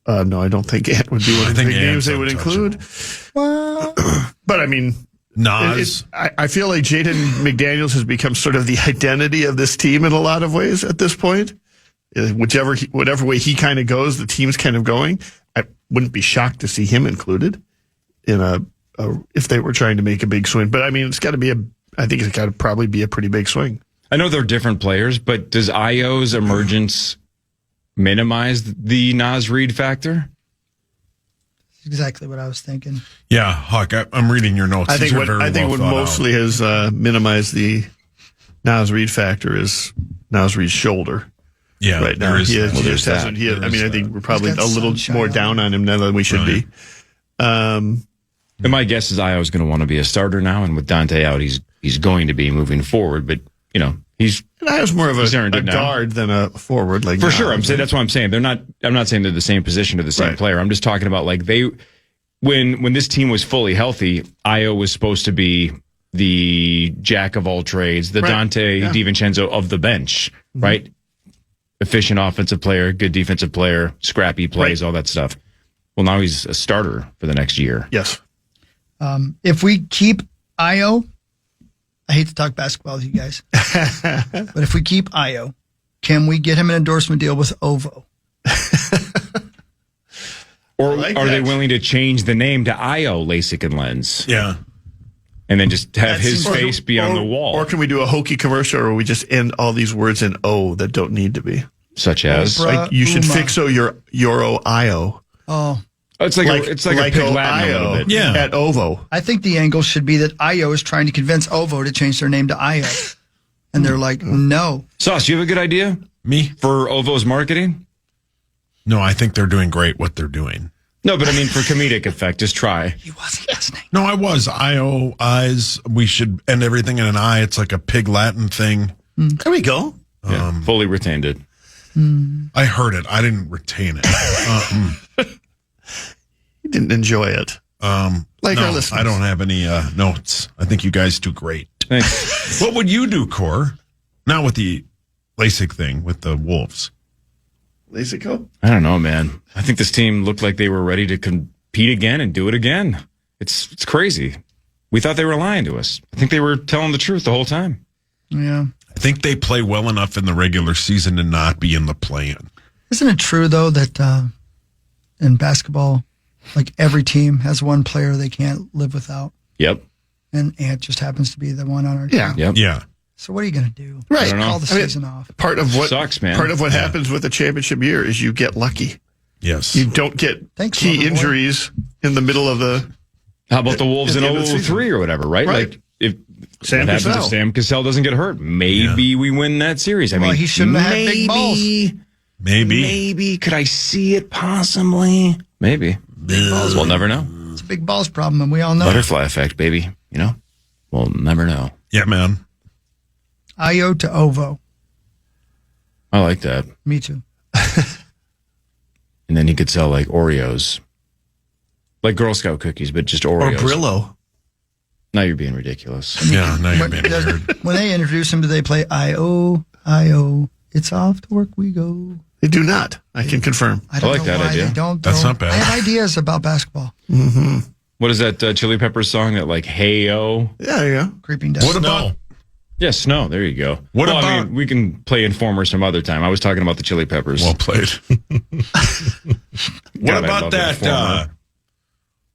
No, I don't think Ant would be one of the big names they would include. Well, but I mean, Nas. I feel like Jaden McDaniels has become sort of the identity of this team in a lot of ways at this point. Whatever way he kind of goes, the team's kind of going. I wouldn't be shocked to see him included in if they were trying to make a big swing. But I mean, I think it's got to probably be a pretty big swing. I know they're different players, but does Io's emergence minimize the Nas Reed factor? Exactly what I was thinking. Yeah, Huck, I'm reading your notes. I think what mostly has minimized the Nas Reed factor is Nas Reed's shoulder. Yeah, right now I think we're probably a little more down on him now than we should be. And my guess is Io's going to want to be a starter now, and with Dante out, he's going to be moving forward. But he's more of a guard than a forward. Like for sure, that's what I'm saying. I'm not saying they're the same position or the same player. I'm just talking about like when this team was fully healthy, Io was supposed to be the jack of all trades, the Dante DiVincenzo of the bench, right? Efficient offensive player, good defensive player, scrappy plays, all that stuff. Well, now he's a starter for the next year. Yes. If we keep Io, I hate to talk basketball with you guys, but if we keep Io, can we get him an endorsement deal with OVO? Or are they willing to change the name to Io LASIK and Lens? Yeah. And then just have his face be on the wall. Or can we do a hokey commercial where we just end all these words in O that don't need to be? Such as? Like you should fixo your Euro Io. Oh. It's like a pig Latin a little bit. Yeah. At OVO. I think the angle should be that Io is trying to convince OVO to change their name to Io. And they're like, no. Sauce, you have a good idea? Me? For OVO's marketing? No, I think they're doing great what they're doing. No, but I mean for comedic effect, just try. He wasn't listening. No, I was. Io, eyes. We should end everything in an I. It's like a pig Latin thing. There we go. Yeah, fully retained it. I heard it. I didn't retain it. You didn't enjoy it. Our listeners. I don't have any notes. I think you guys do great. Thanks. What would you do, Core? Not with the LASIK thing, with the Wolves. LASIK? I don't know, man. I think this team looked like they were ready to compete again and do it again. It's crazy. We thought they were lying to us. I think they were telling the truth the whole time. Yeah. I think they play well enough in the regular season to not be in the play-in. Isn't it true, though, that in basketball, like every team has one player they can't live without. Yep. And Ant just happens to be the one on our team. Yep. Yeah. So what are you going to do? Right. Call the season off. Part of what sucks, man. Part of what happens with a championship year is you get lucky. Yes. You don't get key injuries in the middle of the. How about the Wolves in at the end of the 03 or whatever, right? Right. Like if Sam what happens Cassell. if Sam Cassell doesn't get hurt, maybe we win that series. I Well, mean, he shouldn't have had big balls. Maybe. Could I see it possibly? Maybe. Big balls. We'll never know. It's a big balls problem, and we all know. Butterfly effect, baby. You know, we'll never know. Yeah, man. Io to Ovo. I like that. Me too. And then he could sell like Oreos, like Girl Scout cookies, but just Oreos. Or Brillo. Now you're being ridiculous. Yeah, now you're being weird. When they introduce him, do they play Io, it's off to work we go? They do not. I can confirm. I don't like know that why idea. They don't, That's though. not bad. I have ideas about basketball. Mm-hmm. What is that Chili Peppers song that like Hey-O? Yeah, yeah. Creeping down. What about Yeah, Snow. There you go. What I about- mean, we can play Informer some other time. I was talking about the Chili Peppers. well played? What God, I about love that? Informer.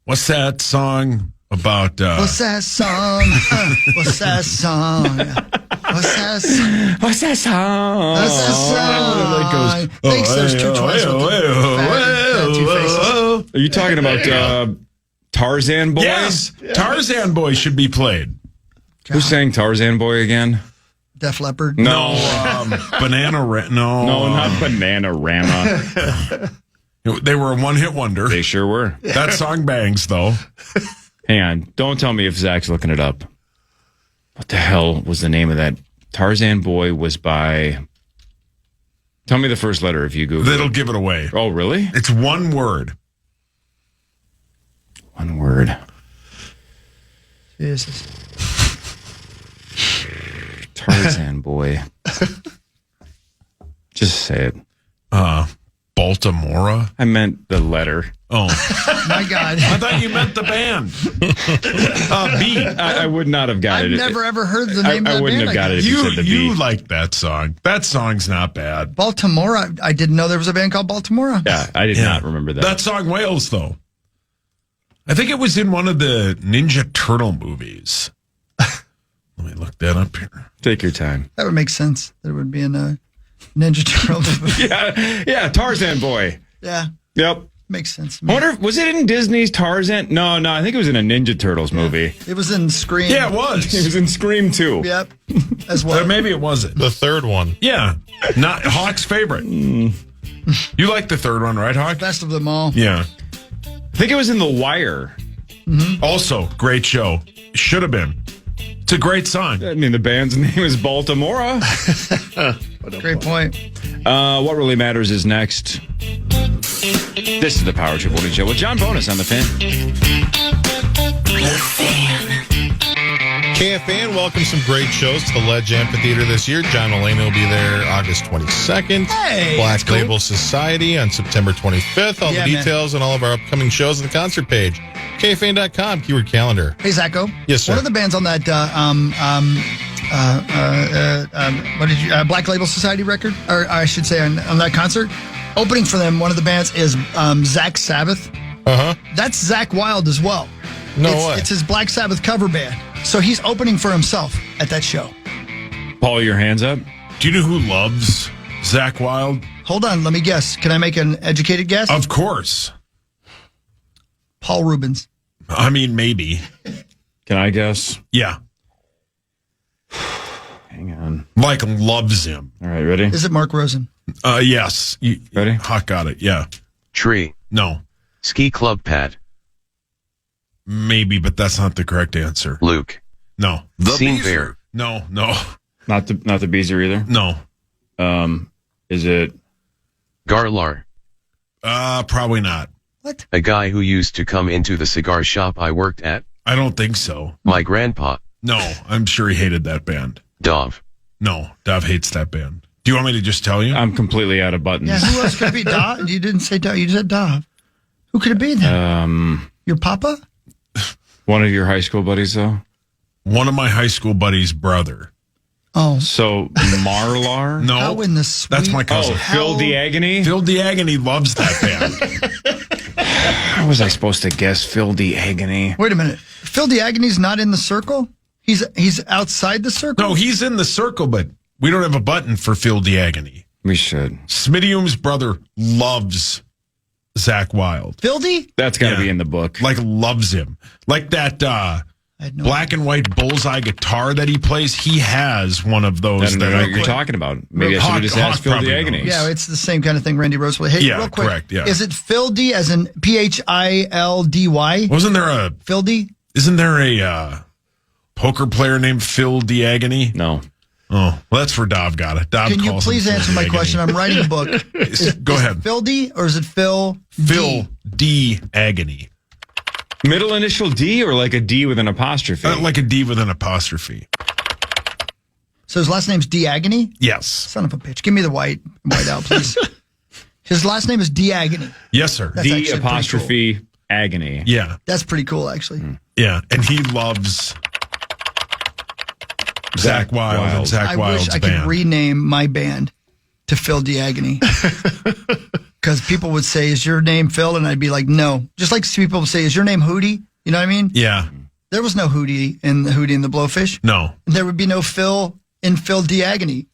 What's that song about? What's that song? What's that song? What's that song? What's that song? What's that song? Oh, Thanks, there's two choices. Two faces. Are you talking about Tarzan Boy? Yes, Tarzan Boy should be played. Who sang Tarzan Boy again? Def Leppard. No. Banana No, No, not Bananarama. They were a one-hit wonder. They sure were. That song bangs, though. Hang on. Don't tell me if Zach's looking it up. What the hell was the name of that? Tarzan Boy was by... Tell me the first letter if you Google That'll it. give it away. Oh, really? It's one word. One word. Jesus. Tarzan Boy. Just say it. Baltimora? I meant the letter. Oh. My God. I thought you meant the band. B. I would not have got I've it. never ever heard the name of I that wouldn't band. have got it if you said the You B. like that song. That song's not bad. Baltimore. I didn't know there was a band called Baltimore. Yeah, I did not remember that. That song Wales, though. I think it was in one of the Ninja Turtle movies. Let me look that up here. Take your time. That would make sense. There would be in a Ninja Turtle movie. Yeah, Tarzan Boy. Yeah, Yep. makes sense. I wonder, was it in Disney's Tarzan? No, I think it was in a Ninja Turtles movie. It was in Scream. Yeah, it was. It was in Scream 2. Yep. As well. Or maybe it wasn't. The third one. Yeah. Not Hawk's favorite. You like the third one, right, Hawk? Best of them all. Yeah. I think it was in The Wire. Also, great show. Should have been. It's a great song. I mean, the band's name is Baltimora. Great point. What really matters is next. This is the Power Trip Morning Show with John Bonus on the Fan. KFAN welcomes some great shows to the Ledge Amphitheater this year. John Mulaney will be there August 22nd. Hey, Black that's cool. Label Society on September 25th. All Yeah, the man. details on all of our upcoming shows on the concert page. KFAN.com, keyword calendar. Hey, Zacho. Yes, sir. One of the bands on that what did you Black Label Society record, or I should say on that concert, opening for them. One of the bands is Zach Sabbath. Uh-huh. That's Zach Wilde as well. No it's, way. It's his Black Sabbath cover band. So he's opening for himself at that show. Paul, your hands up. Do you know who loves Zach Wilde? Hold on, let me guess. Can I make an educated guess? Of course. Paul Rubens. I mean, maybe. Can I guess? Yeah. Hang on. Like, loves him. All right, ready? Is it Mark Rosen? Yes. Ready? Hawk got it, yeah. Tree. No. Ski club pad. Maybe, but that's not the correct answer. Luke. No. Scene bear. No. Not the Beezer either. No. Is it Garlar. Probably not. What? A guy who used to come into the cigar shop I worked at. I don't think so. My grandpa. No, I'm sure he hated that band. Dov. No, Dov hates that band. Do you want me to just tell you? I'm completely out of buttons. Yeah, who else could it be? Dov? You didn't say Dov. You said Dov. Who could it be then? Your papa? One of your high school buddies, though? One of my high school buddies' brother. Oh. So Marlar? No. How in the sweet... That's my cousin. Phil Diagony? Phil Diagony loves that band. How was I supposed to guess Phil Diagony? Wait a minute. Phil Diagony's not in the circle? He's outside the circle? No, he's in the circle, but we don't have a button for Phil Diagony. We should. Smidium's brother loves Zach Wilde. Phil D? That's got to be in the book. Like, loves him. Like that black and white bullseye guitar that he plays, he has one of those. I don't know what you're talking about. Maybe I should have just asked Phil Diagony. Yeah, it's the same kind of thing Randy Roseway. Hey, Yeah, real quick. correct, yeah. Is it Phil D as in Phildy? Wasn't there a... Phil D? Isn't there a poker player named Phil Diagony? No. Oh, well, that's for Dov Gotta. Can you please answer my question? I'm writing a book. Go ahead. Phil D or is it Phil Phil D. Agony. Middle initial D or like a D with an apostrophe? Like a D with an apostrophe. So his last name's Diagony? Yes. Son of a bitch. Give me the white out, please. His last name is Diagony. Yes, sir. That's D actually apostrophe Agony. Yeah. That's pretty cool, actually. Yeah, and he loves Zach Wilde and Zach I Wilde's wish I band. could rename my band to Phil Diagony. Because people would say, is your name Phil? And I'd be like, no. Just like people would say, is your name Hootie? You know what I mean? Yeah. There was no Hootie in the Blowfish. No. There would be no Phil in Phil Diagony.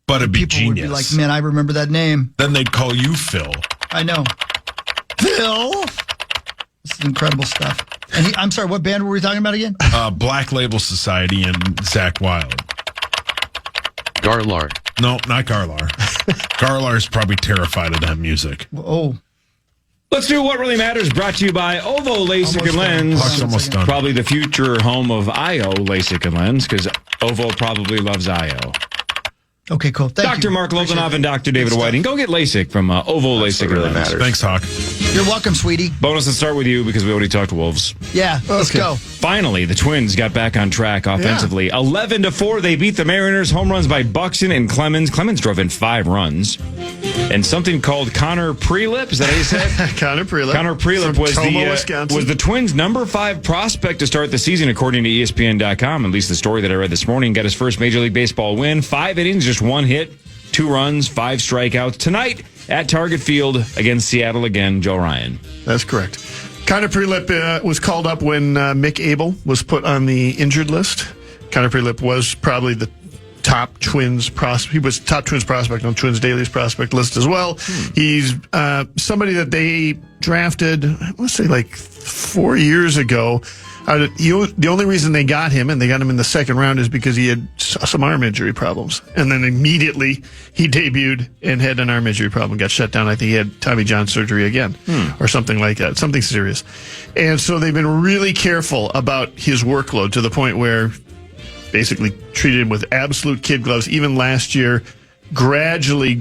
But it'd be People genius. would be like, man, I remember that name. Then they'd call you Phil. I know. Phil? This is incredible stuff. And I'm sorry, what band were we talking about again? Black Label Society and Zach Wilde. Garlar. No, not Garlar. Garlar's probably terrified of that music. Oh. Let's do What Really Matters, brought to you by Ovo LASIK and Lens. Clock's almost done. Probably the future home of IO LASIK and Lens, because Ovo probably loves IO. Okay, cool. Thank Dr. you. Mark Lobanov and Dr. David Whiting. Go get LASIK from Ovo LASIK and Lens. Thanks, Hawk. You're welcome, sweetie. Bonus, let's start with you because we already talked Wolves. Yeah, let's go. Finally, the Twins got back on track offensively. 11-4, they beat the Mariners. Home runs by Buxton and Clemens. Clemens drove in 5 runs. And something called Connor Prelip, is that how you said? Connor Prelip. Connor Prelip From was Tomah, Wisconsin. was the Twins' number 5 prospect to start the season, according to ESPN.com. At least the story that I read this morning. Got his first Major League Baseball win. 5 innings, just 1 hit, 2 runs, 5 strikeouts. Tonight at Target Field against Seattle again, Joe Ryan. That's correct. Connor Prelip was called up when Mick Abel was put on the injured list. Connor Prelip was probably the top Twins prospect. He was top Twins prospect on Twins Daily's prospect list as well. He's somebody that they drafted, I want to say like 4 years ago. The only reason they got him, and they got him in the second round, is because he had some arm injury problems. And then immediately he debuted and had an arm injury problem, got shut down. I think he had Tommy John surgery again or something like that, something serious. And so they've been really careful about his workload to the point where basically treated him with absolute kid gloves. Even last year, gradually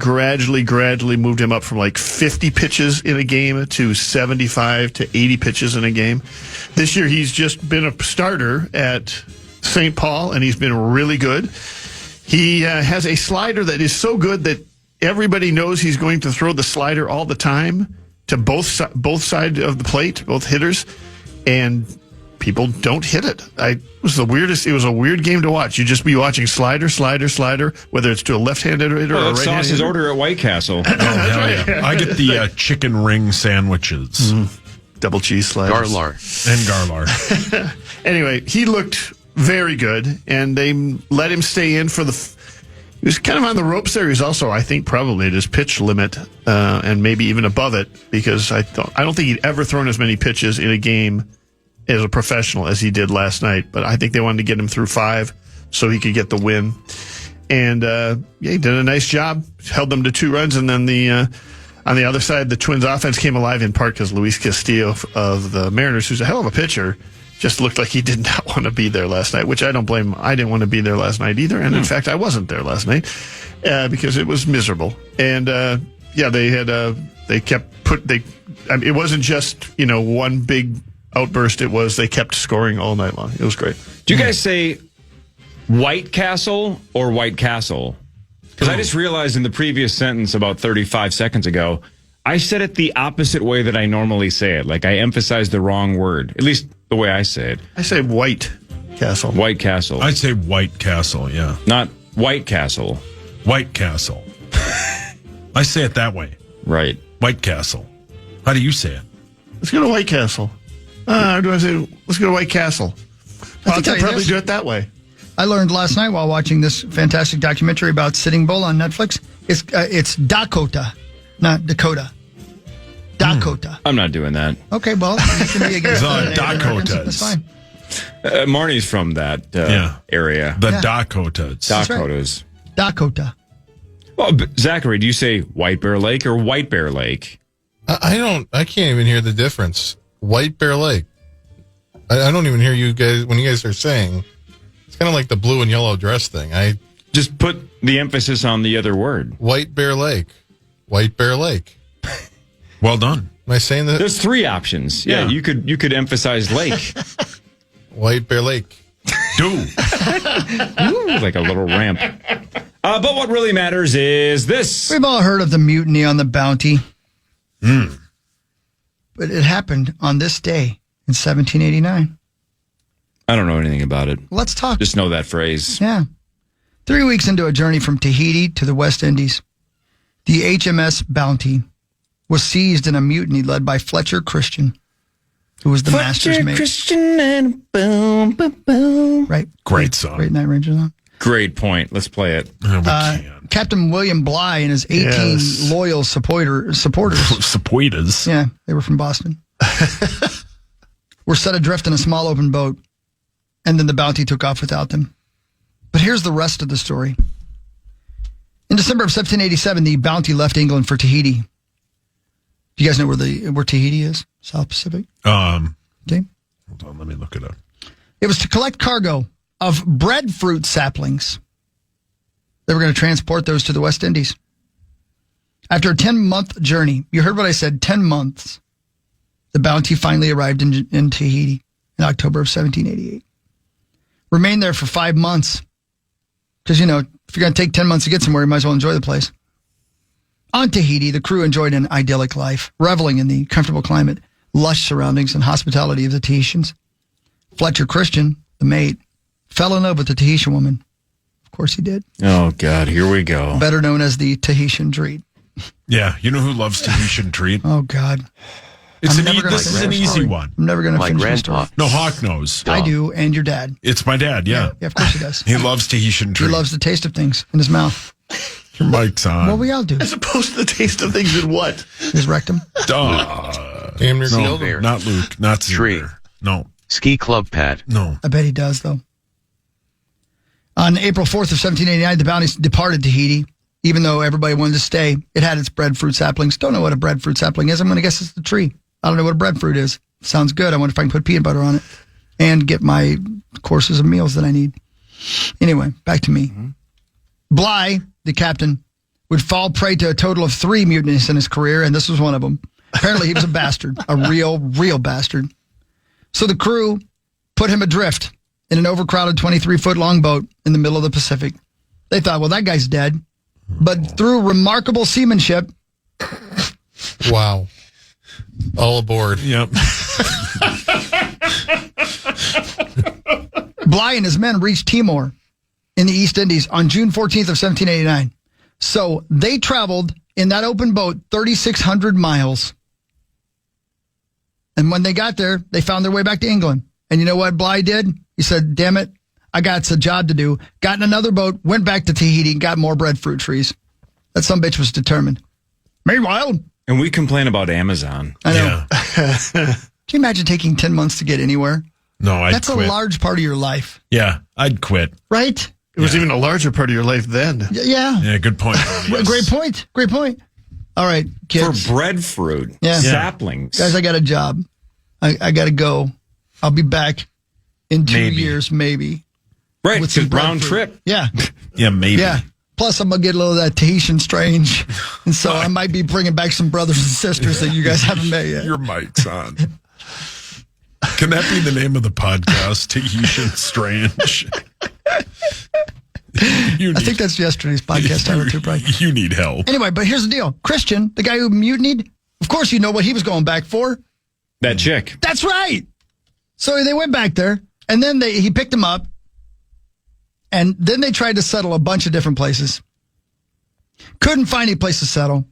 moved him up from like 50 pitches in a game to 75 to 80 pitches in a game. This year, he's just been a starter at St. Paul, and he's been really good. He has a slider that is so good that everybody knows he's going to throw the slider all the time to both sides of the plate, both hitters, and people don't hit it. It was the weirdest. It was a weird game to watch. You'd just be watching slider, whether it's to a left-handed hitter or a right-handed hitter. Sauce's order at White Castle. Hell yeah. I get the chicken ring sandwiches. Double cheese sliders. Garlar. Anyway, he looked very good, and they let him stay in for he was kind of on the ropes there. He's also, I think, probably at his pitch limit, and maybe even above it, because I don't think he'd ever thrown as many pitches in a game as a professional as he did last night. But I think they wanted to get him through 5 so he could get the win. And he did a nice job, held them to 2 runs, and then on the other side, the Twins offense came alive in part because Luis Castillo of the Mariners, who's a hell of a pitcher, just looked like he did not want to be there last night, which I don't blame him. I didn't want to be there last night either. And in fact, I wasn't there last night because it was miserable. And it wasn't just, one big outburst. It was, they kept scoring all night long. It was great. Do you guys say White Castle or White Castle? Because I just realized in the previous sentence about 35 seconds ago, I said it the opposite way that I normally say it. Like I emphasized the wrong word, at least the way I say it. I say White Castle. White Castle. I'd say White Castle, yeah. Not White Castle. White Castle. I say it that way. Right. White Castle. How do you say it? Let's go to White Castle. Do I say, let's go to White Castle? I'll probably do it that way. I learned last night while watching this fantastic documentary about Sitting Bull on Netflix. It's Dakota, not Dakota. Dakota. I'm not doing that. Okay, well, you can be against Dakotas. That's fine. Marnie's from that area. The Dakotas. Dakotas. Dakota. Well, Zachary, do you say White Bear Lake or White Bear Lake? I can't even hear the difference. White Bear Lake. I don't even hear you guys when you guys are saying. It's kind of like the blue and yellow dress thing. I just put the emphasis on the other word. White Bear Lake. White Bear Lake. Well done. Am I saying that? There's 3 options. Yeah, you could emphasize lake. White Bear Lake. Do. Like a little ramp. But what really matters is this. We've all heard of the mutiny on the Bounty. But it happened on this day in 1789. I don't know anything about it. Let's talk. Just know that phrase. Yeah. 3 weeks into a journey from Tahiti to the West Indies, the HMS Bounty was seized in a mutiny led by Fletcher Christian, who was the master's mate. Christian and boom, boom, boom. Right. Great song. Great Night Ranger song. Great point. Let's play it. Captain William Bligh and his 18 loyal supporters. Supporters. Yeah, they were from Boston. Were set adrift in a small open boat, and then the Bounty took off without them. But here's the rest of the story. In December of 1787, the Bounty left England for Tahiti. Do you guys know where Tahiti is? South Pacific? Okay. Hold on, let me look it up. It was to collect cargo of breadfruit saplings. They were going to transport those to the West Indies. After a 10-month journey, you heard what I said, 10 months, the Bounty finally arrived in Tahiti in October of 1788. Remained there for 5 months. Because, if you're going to take 10 months to get somewhere, you might as well enjoy the place. On Tahiti, the crew enjoyed an idyllic life, reveling in the comfortable climate, lush surroundings, and hospitality of the Tahitians. Fletcher Christian, the mate, fell in love with the Tahitian woman. Of course he did. Oh, God, here we go. Better known as the Tahitian treat. Yeah, you know who loves Tahitian treat? Oh, God. This is an easy one. I'm never going to finish this story. No, Hawk knows. I do, and your dad. It's my dad, yeah. Yeah, of course he does. He loves Tahitian treat. He loves the taste of things in his mouth. Your mic's on. Well, we all do. As opposed to the taste of things in what? His rectum. Damn near killed him. Not Luke. Not Tree. No. Ski club pad. No. I bet he does, though. On April 4th of 1789, the Bounty departed Tahiti. Even though everybody wanted to stay, it had its breadfruit saplings. Don't know what a breadfruit sapling is. I'm going to guess it's the tree. I don't know what a breadfruit is. Sounds good. I wonder if I can put peanut butter on it and get my courses of meals that I need. Anyway, back to me. Bligh, the captain, would fall prey to a total of 3 mutinies in his career, and this was one of them. Apparently, he was a bastard, a real bastard. So the crew put him adrift in an overcrowded 23-foot long boat in the middle of the Pacific. They thought, well, that guy's dead. But through remarkable seamanship... Wow. All aboard. Yep. Bligh and his men reached Timor in the East Indies on June 14th of 1789. So they traveled in that open boat 3,600 miles. And when they got there, they found their way back to England. And you know what Bligh did? He said, damn it, I got a job to do. Got in another boat, went back to Tahiti, and got more breadfruit trees. That sumbitch was determined. Meanwhile... And we complain about Amazon. I know. Can you imagine taking 10 months to get anywhere? No, I'd That's quit. a large part of your life. Yeah, I'd quit. Right? It was even a larger part of your life then. Yeah. Yeah, good point. Yes. Great point. All right, kids. For breadfruit. Yeah. Saplings. Guys, I got a job. I got to go. I'll be back in 2 years, maybe. Right, with because some round breadfruit. trip. Yeah. Yeah, maybe. Yeah. Plus, I'm going to get a little of that Tahitian Strange. And so I might be bringing back some brothers and sisters that you guys haven't met yet. Your mic's on. Can that be the name of the podcast? Tahitian Strange. I think that's yesterday's podcast title too, probably. You need help. Anyway, but here's the deal. Christian, the guy who mutinied, of course you know what he was going back for. That chick. That's right. So they went back there, and then he picked him up, And then they tried to settle a bunch of different places. Couldn't find any place to settle.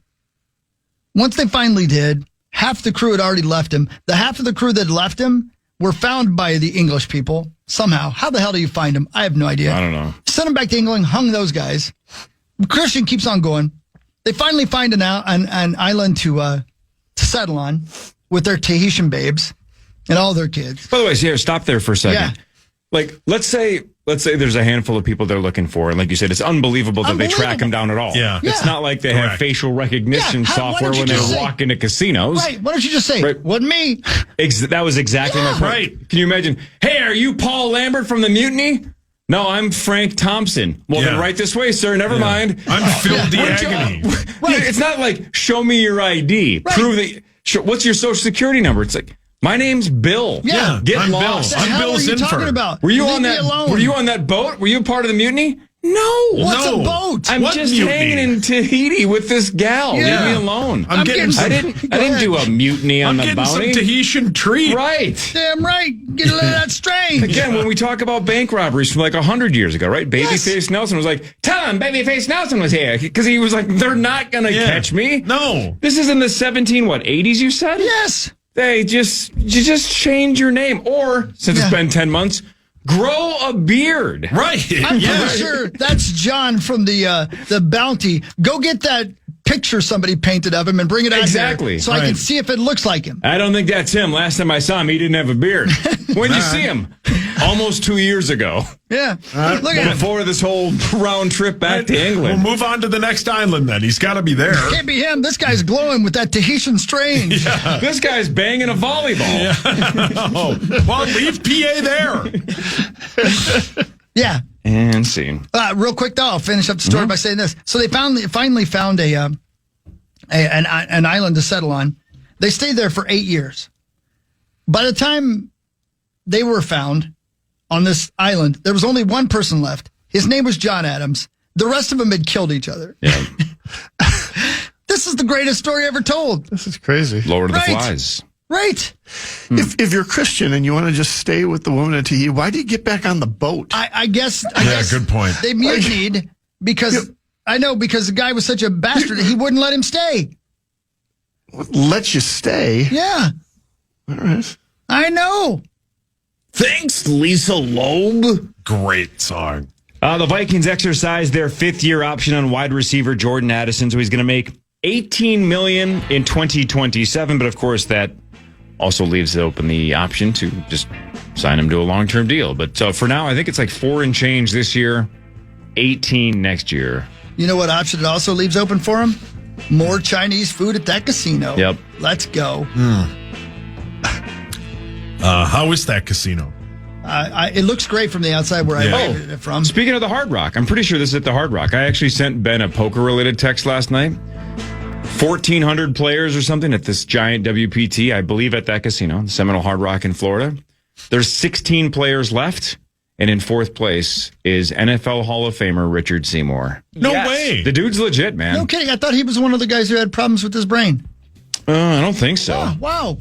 Once they finally did, half the crew had already left him. The half of the crew that left him were found by the English people somehow. How the hell do you find them? I have no idea. I don't know. Sent them back to England, hung those guys. Christian keeps on going. They finally find an island to settle on with their Tahitian babes and all their kids. By the way, here, stop there for a second. Yeah. Like, let's say there's a handful of people they're looking for, and like you said, it's unbelievable that they track them down at all. Yeah. It's not like they have facial recognition software when they walk into casinos. Right. Why don't you just say, wasn't me? That was exactly my point. Right. Can you imagine? Hey, are you Paul Lambert from the Mutiny? No, I'm Frank Thompson. Well, then right this way, sir. Never mind. I'm Phil Diagony. Right. It's not like, show me your ID. Right. Prove that. What's your social security number? It's like, my name's Bill. Yeah. Get I'm lost. Bill. I'm Bill What are you talking Zinfer. about? Were you Leave on me that? alone. Were you on that boat? Were you part of the mutiny? No. What's a boat? I'm What just mutiny? hanging in Tahiti with this gal. Yeah. Leave me alone. I'm getting some- I didn't do a mutiny on I'm the getting bounty. some Tahitian treat. Right. Damn right. Get a little of that strange. Again, when we talk about bank robberies from like 100 years ago, right? Babyface Nelson was like, tell him Babyface Nelson was here. Because he was like, they're not going to catch me. No. This is in the 80s, you said? Yes. They just change your name. Or, since it's been 10 months, grow a beard. Right. I'm pretty sure that's John from the bounty. Go get that picture somebody painted of him and bring it out Exactly. here so I can see if it looks like him. I don't think that's him. Last time I saw him, he didn't have a beard. When'd you see him? Almost 2 years ago. Yeah. Look at him. Before this whole round trip back to England. We'll move on to the next island then. He's got to be there. Can't be him. This guy's glowing with that Tahitian Strange. Yeah. This guy's banging a volleyball. Yeah. Oh. Well, leave PA there. Yeah. And scene. Real quick though, I'll finish up the story by saying this. So they finally found an island to settle on. They stayed there for 8 years. By the time they were found on this island, there was only one person left. His name was John Adams. The rest of them had killed each other. Yeah. This is the greatest story ever told. This is crazy. Lord of the Flies. Right. If you're Christian and you want to just stay with the woman at Tahiti, why do you get back on the boat? I guess. Good point. They mutinied because the guy was such a bastard. He wouldn't let him stay. Let you stay? Yeah. All right. I know. Thanks, Lisa Loeb. Great song. The Vikings exercised their fifth-year option on wide receiver Jordan Addison, so he's going to make $18 million in 2027. But of course, that also leaves open the option to just sign him to a long-term deal. But for now, I think it's like 4 and change this year, 18 next year. You know what option it also leaves open for him? More Chinese food at that casino. Yep. Let's go. How is that casino? It looks great from the outside where I visited it from. Speaking of the Hard Rock, I'm pretty sure this is at the Hard Rock. I actually sent Ben a poker-related text last night. 1,400 players or something at this giant WPT, I believe at that casino, the Seminole Hard Rock in Florida. There's 16 players left, and in fourth place is NFL Hall of Famer Richard Seymour. No way. The dude's legit, man. No kidding. I thought he was one of the guys who had problems with his brain. I don't think so. Oh, wow.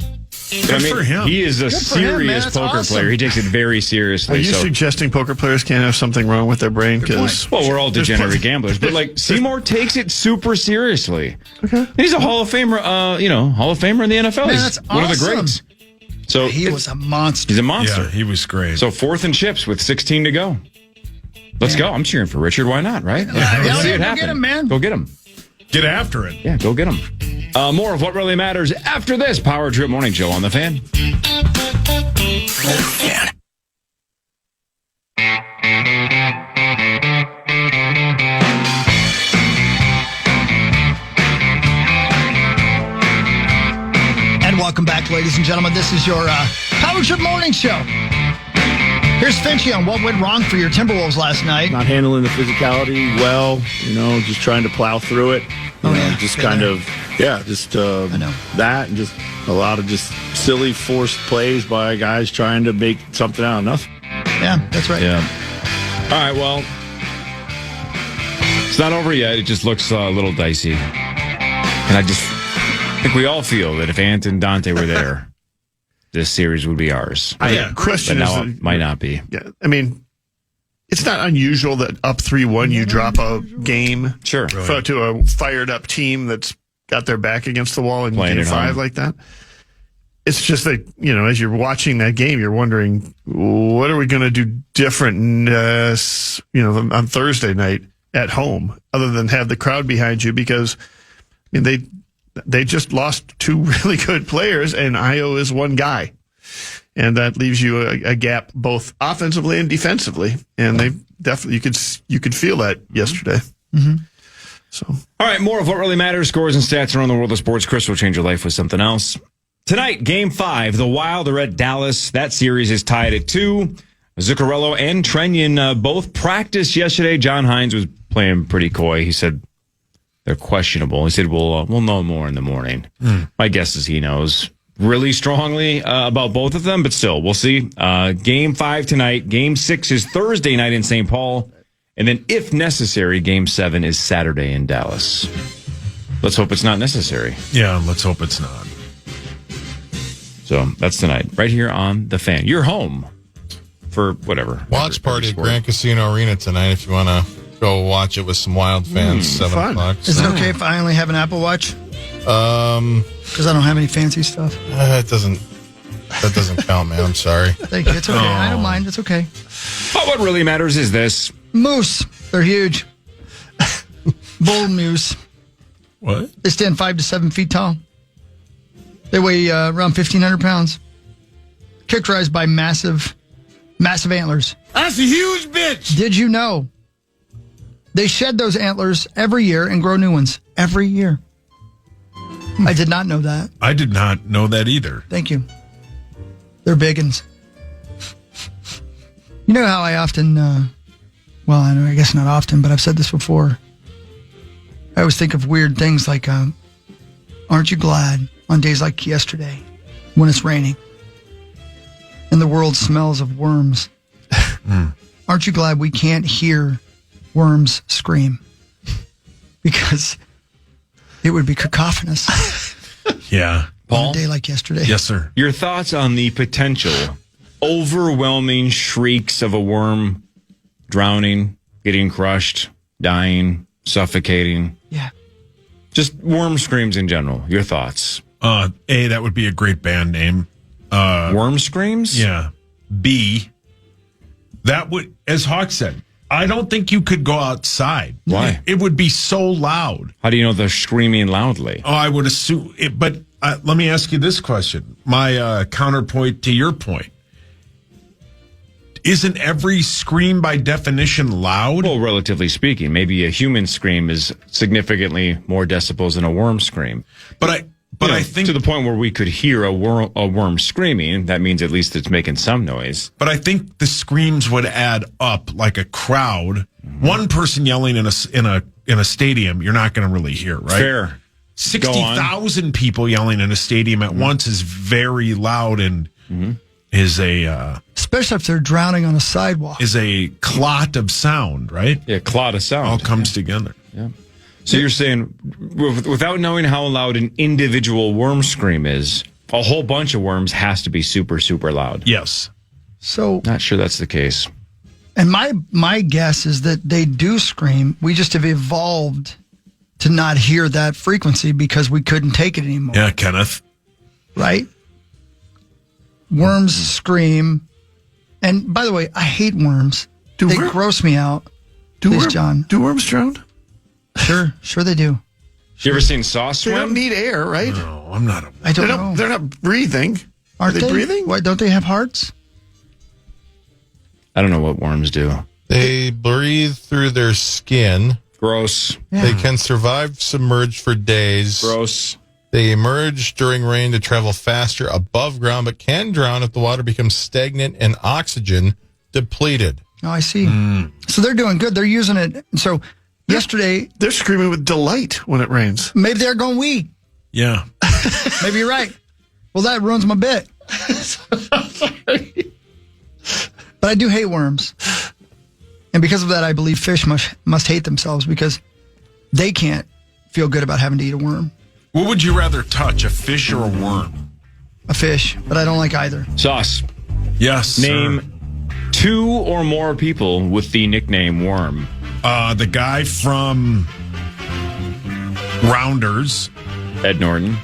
Good for him. He is a serious poker player. He takes it very seriously. Are you suggesting poker players can't have something wrong with their brain? Well, we're all degenerate gamblers, but like Seymour takes it super seriously. Okay. He's a Hall of Famer. Hall of Famer in the NFL. Man, He's that's one of the awesome. greats. So he was a monster. He's a monster. Yeah, he was great. So fourth and chips with 16 to go. Let's go. I'm cheering for Richard. Why not? Right? Let's see it happen. Go get him, man. Go get him. Get after it. Yeah, go get him. More of what really matters after this Power Trip Morning Show on the Fan. And welcome back, ladies and gentlemen. This is your Power Trip Morning Show. Here's Finchy on what went wrong for your Timberwolves last night. Not handling the physicality well, just trying to plow through it. Just kind of, that and just a lot of just silly forced plays by guys trying to make something out of nothing. Yeah, that's right. Yeah. All right, well, it's not over yet. It just looks a little dicey. And I think we all feel that if Ant and Dante were there, this series would be ours. Question but is, now it might not be. Yeah, I mean, it's not unusual that up 3-1 you drop a game to a fired up team that's got their back against the wall in Game 5 like that. It's just that, as you're watching that game, you're wondering, what are we going to do different, on Thursday night at home, other than have the crowd behind you? Because they just lost 2 really good players, and Io is one guy. And that leaves you a gap both offensively and defensively. And they definitely, you could feel that yesterday. Mm-hmm. So, all right, more of what really matters, scores and stats around the world of sports. Chris will change your life with something else. Tonight, Game 5, the Wild are at Dallas. That series is tied at 2. Zuccarello and Trenyon both practiced yesterday. John Hines was playing pretty coy. He said they're questionable. He said, we'll know more in the morning. My guess is he knows really strongly about both of them, but still, we'll see. Game 5 tonight. Game 6 is Thursday night in St. Paul. And then, if necessary, Game 7 is Saturday in Dallas. Let's hope it's not necessary. Yeah, let's hope it's not. So that's tonight, right here on The Fan. You're home for whatever. Watch party at Grand Casino Arena tonight if you want to go watch it with some Wild fans. 7 o'clock. Is it okay if I only have an Apple Watch? Because I don't have any fancy stuff. That doesn't count, man. I'm sorry. Thank you. It's okay. I don't mind. It's okay. But what really matters is this. Moose. They're huge. Bull moose. What? They stand 5 to 7 feet tall. They weigh around 1,500 pounds. Characterized by massive antlers. That's a huge bitch. Did you know they shed those antlers every year and grow new ones every year? I did not know that. I did not know that either. Thank you. They're big uns. You know how I often, I guess not often, but I've said this before. I always think of weird things like, aren't you glad on days like yesterday when it's raining and the world smells of worms? Aren't you glad we can't hear worms scream? Because it would be cacophonous. Yeah. Paul? On a day like yesterday. Yes, sir. Your thoughts on the potential overwhelming shrieks of a worm drowning, getting crushed, dying, suffocating? Yeah. Just worm screams in general. Your thoughts? That would be a great band name. Worm screams? Yeah. B, that would, as Hawk said, I don't think you could go outside. Why? It would be so loud. How do you know they're screaming loudly? Oh, I would assume it, but let me ask you this question. My counterpoint to your point. Isn't every scream by definition loud? Well, relatively speaking, maybe a human scream is significantly more decibels than a worm scream. But I think to the point where we could hear a worm screaming, that means at least it's making some noise. But I think the screams would add up like a crowd. Mm-hmm. One person yelling in a stadium, you're not going to really hear, right? Fair. 60,000 people yelling in a stadium at once is very loud and is a especially if they're drowning on a sidewalk. Is a clot of sound, right? Yeah, clot of sound. All comes together. Yeah. So you're saying, without knowing how loud an individual worm scream is, a whole bunch of worms has to be super, super loud. Yes. So not sure that's the case. And my guess is that they do scream. We just have evolved to not hear that frequency because we couldn't take it anymore. Yeah, Kenneth. Right? Worms scream. And by the way, I hate worms. They gross me out. John. Do worms drown? Sure they do. You ever seen Sauce swim? They don't need air, right? No, I'm not. I don't know. They're not breathing. Are they breathing? Why don't they have hearts? I don't know what worms do. They breathe through their skin. Gross. Yeah. They can survive submerged for days. Gross. They emerge during rain to travel faster above ground, but can drown if the water becomes stagnant and oxygen depleted. Oh, I see. So they're doing good. They're using it. So yesterday, they're screaming with delight when it rains. Maybe they're going wee. Yeah. Maybe you're right. Well, that ruins my bit. But I do hate worms. And because of that, I believe fish must hate themselves because they can't feel good about having to eat a worm. What would you rather touch, a fish or a worm? A fish, but I don't like either. Sauce. Yes. Name 2 or more people with the nickname Worm. The guy from Rounders. Ed Norton.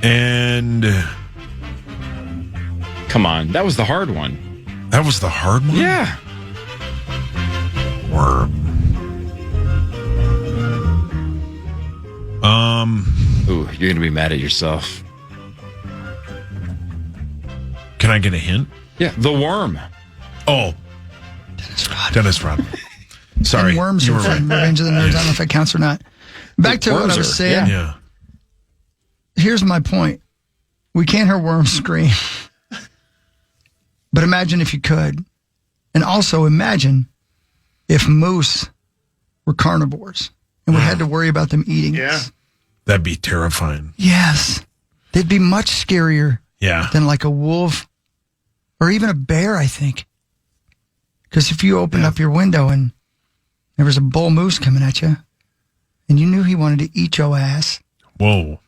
And... Come on, that was the hard one. That was the hard one? Yeah. Worm. Ooh, you're going to be mad at yourself. Can I get a hint? Yeah, the Worm. Oh. Dennis Rodman. Sorry. And Worms from Revenge of the Nerds. I don't know if that counts or not. Back to what I was saying. Yeah. Here's my point. We can't hear Worms scream. But imagine if you could. And also imagine if moose were carnivores and we had to worry about them eating us. That'd be terrifying. Yes. They'd be much scarier than like a wolf or even a bear, I think. Because if you opened up your window and there was a bull moose coming at you and you knew he wanted to eat your ass. Whoa.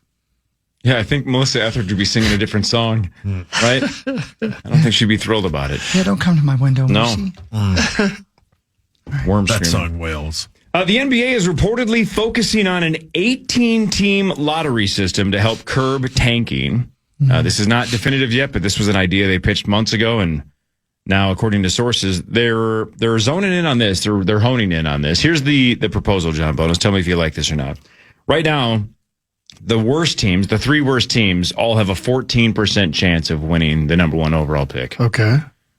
Yeah, I think Melissa Etheridge would be singing a different song, right? I don't think she'd be thrilled about it. Yeah, don't come to my window, Moosey. Worm that screaming. song wails. The NBA is reportedly focusing on an 18-team lottery system to help curb tanking. This is not definitive yet, but this was an idea they pitched months ago, and now, according to sources, they're zoning in on this. They're honing in on this. Here's the proposal, John Bonus. Tell me if you like this or not. Right now, the worst teams, the 3 worst teams, all have a 14% chance of winning the number 1 overall pick. Okay.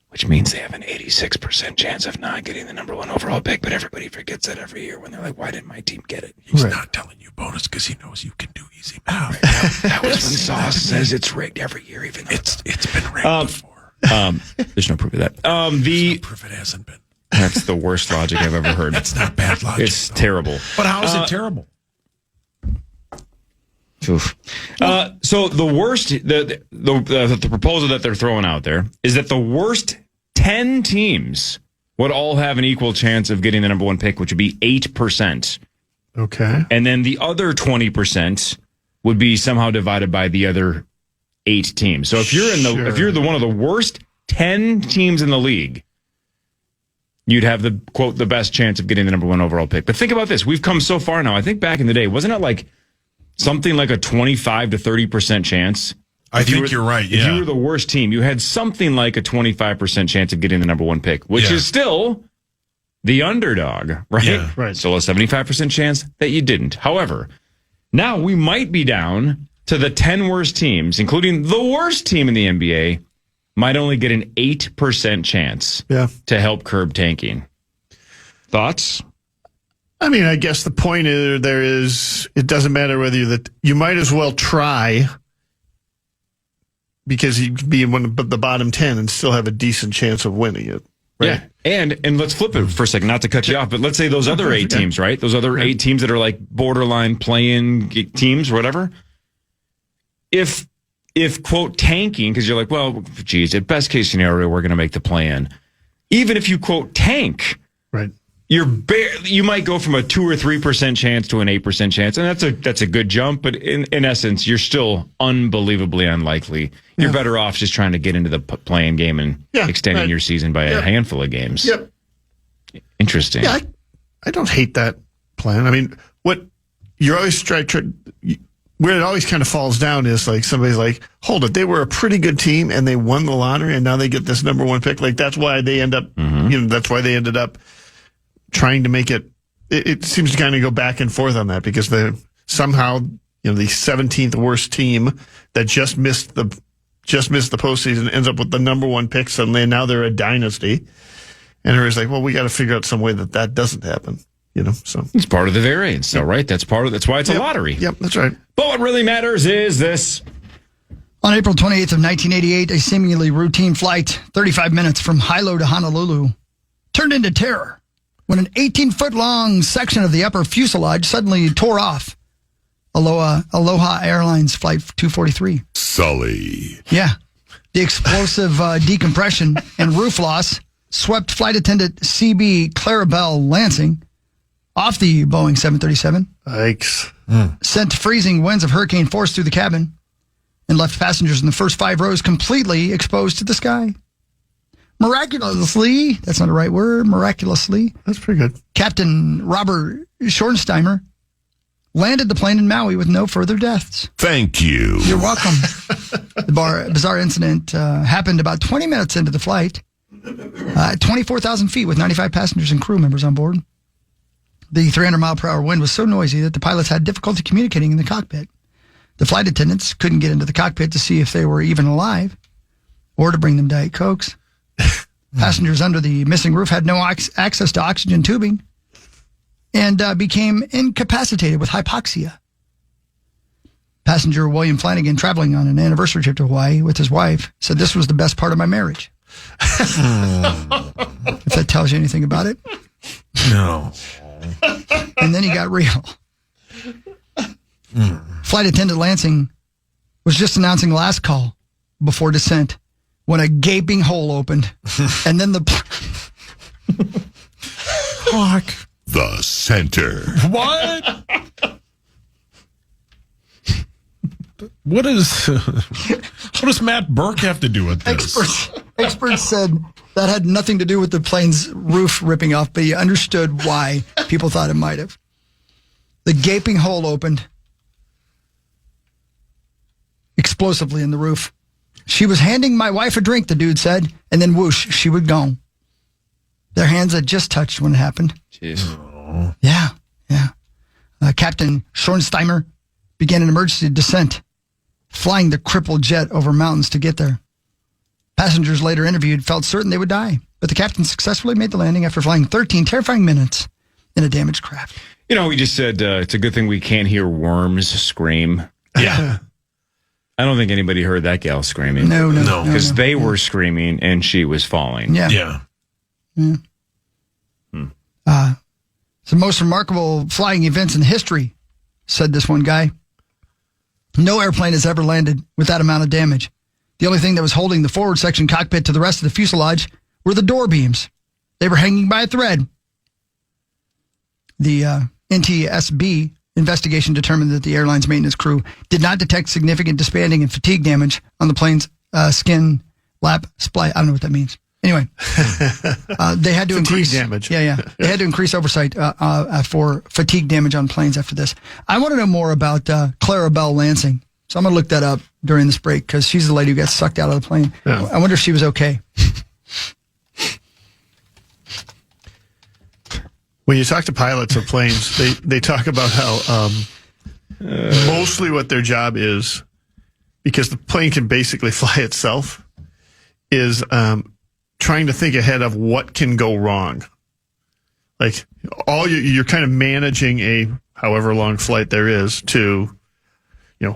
Which means they have an 86% chance of not getting the number 1 overall pick, but everybody forgets that every year when they're like, why didn't my team get it? He's not telling you bonus because he knows you can do easy math. That was when Sauce says it's rigged every year, even though it's been rigged before. There's no proof of that. There's no proof it hasn't been. That's the worst logic I've ever heard. That's not bad logic. It's terrible. But how is it terrible? Oof. So the worst, the proposal that they're throwing out there is that the worst 10 teams would all have an equal chance of getting the number 1 pick, which would be 8%. Okay. And then the other 20% would be somehow divided by the other 8 teams. So if you're if you're one of the worst 10 teams in the league, you'd have the quote the best chance of getting the number 1 overall pick. But think about this: we've come so far now. I think back in the day, wasn't it like something like a 25 to 30% chance? I think you're right. If you were the worst team, you had something like a 25% chance of getting the number 1 pick, which is still the underdog, right? Yeah, right. Still a 75% chance that you didn't. However, now we might be down to the 10 worst teams, including the worst team in the NBA, might only get an 8% chance to help curb tanking. Thoughts? I mean, I guess the point there is it doesn't matter whether you might as well try because you could be in one of the bottom 10 and still have a decent chance of winning it. Right? Yeah. And let's flip it for a second, not to cut you off, but let's say those other 8 teams, right? Those other 8 teams that are like borderline play-in teams or whatever. If quote tanking, because you're like, well, geez, at best case scenario, we're going to make the play-in. Even if you quote tank, right? You might go from a 2 or 3% chance to an 8% chance, and that's a good jump. But in essence, you're still unbelievably unlikely. You're better off just trying to get into the playing game and extending your season by a handful of games. Yep. Interesting. Yeah, I don't hate that plan. I mean, what you're always where it always kind of falls down is like somebody's like, hold it, they were a pretty good team and they won the lottery and now they get this number 1 pick. Like that's why they end up, that's why they ended up trying to make it. It seems to kind of go back and forth on that because somehow the 17th worst team that just missed the postseason ends up with the number 1 pick suddenly, and now they're a dynasty. And everybody's like, well, we got to figure out some way that doesn't happen. So it's part of the variance, though, right? That's why it's a lottery. Yep, that's right. But what really matters is this. On April 28th of 1988, a seemingly routine flight, 35 minutes from Hilo to Honolulu, turned into terror when an 18-foot-long section of the upper fuselage suddenly tore off. Aloha Airlines Flight 243. Sully. Yeah. The explosive decompression and roof loss swept flight attendant CB Clarabelle Lansing off the Boeing 737. Yikes. Sent freezing winds of hurricane force through the cabin and left passengers in the first 5 rows completely exposed to the sky. Miraculously, that's not the right word, miraculously. That's pretty good. Captain Robert Schornsteimer landed the plane in Maui with no further deaths. Thank you. You're welcome. The bizarre incident happened about 20 minutes into the flight at 24,000 feet with 95 passengers and crew members on board. The 300-mile-per-hour wind was so noisy that the pilots had difficulty communicating in the cockpit. The flight attendants couldn't get into the cockpit to see if they were even alive or to bring them Diet Cokes. Passengers under the missing roof had no access to oxygen tubing and became incapacitated with hypoxia. Passenger William Flanagan, traveling on an anniversary trip to Hawaii with his wife, said this was the best part of my marriage. If that tells you anything about it. No. And then he got real. Flight attendant Lansing was just announcing last call before descent when a gaping hole opened. And then Fuck the center. What? What does Matt Burke have to do with this? Experts said that had nothing to do with the plane's roof ripping off, but he understood why people thought it might have. The gaping hole opened explosively in the roof. She was handing my wife a drink, the dude said, and then whoosh, she would go. Their hands had just touched when it happened. Jeez. Oh. Yeah. Captain Schornsteimer began an emergency descent, flying the crippled jet over mountains to get there. Passengers later interviewed felt certain they would die, but the captain successfully made the landing after flying 13 terrifying minutes in a damaged craft. You know, we just said it's a good thing we can't hear worms scream. Yeah. I don't think anybody heard that gal screaming. No. Because they were screaming and she was falling. Yeah. It's the most remarkable flying events in history, said this one guy. No airplane has ever landed with that amount of damage. The only thing that was holding the forward section cockpit to the rest of the fuselage were the door beams. They were hanging by a thread. The NTSB investigation determined that the airline's maintenance crew did not detect significant disbanding and fatigue damage on the plane's skin lap splice. I don't know what that means. Anyway, they had to increase damage. Yeah. They had to increase oversight for fatigue damage on planes after this. I want to know more about Clarabelle Lansing. So I'm going to look that up during this break because she's the lady who got sucked out of the plane. Yeah. I wonder if she was okay. When you talk to pilots of planes, they talk about how mostly what their job is, because the plane can basically fly itself, is trying to think ahead of what can go wrong. Like you're kind of managing a however long flight there is to,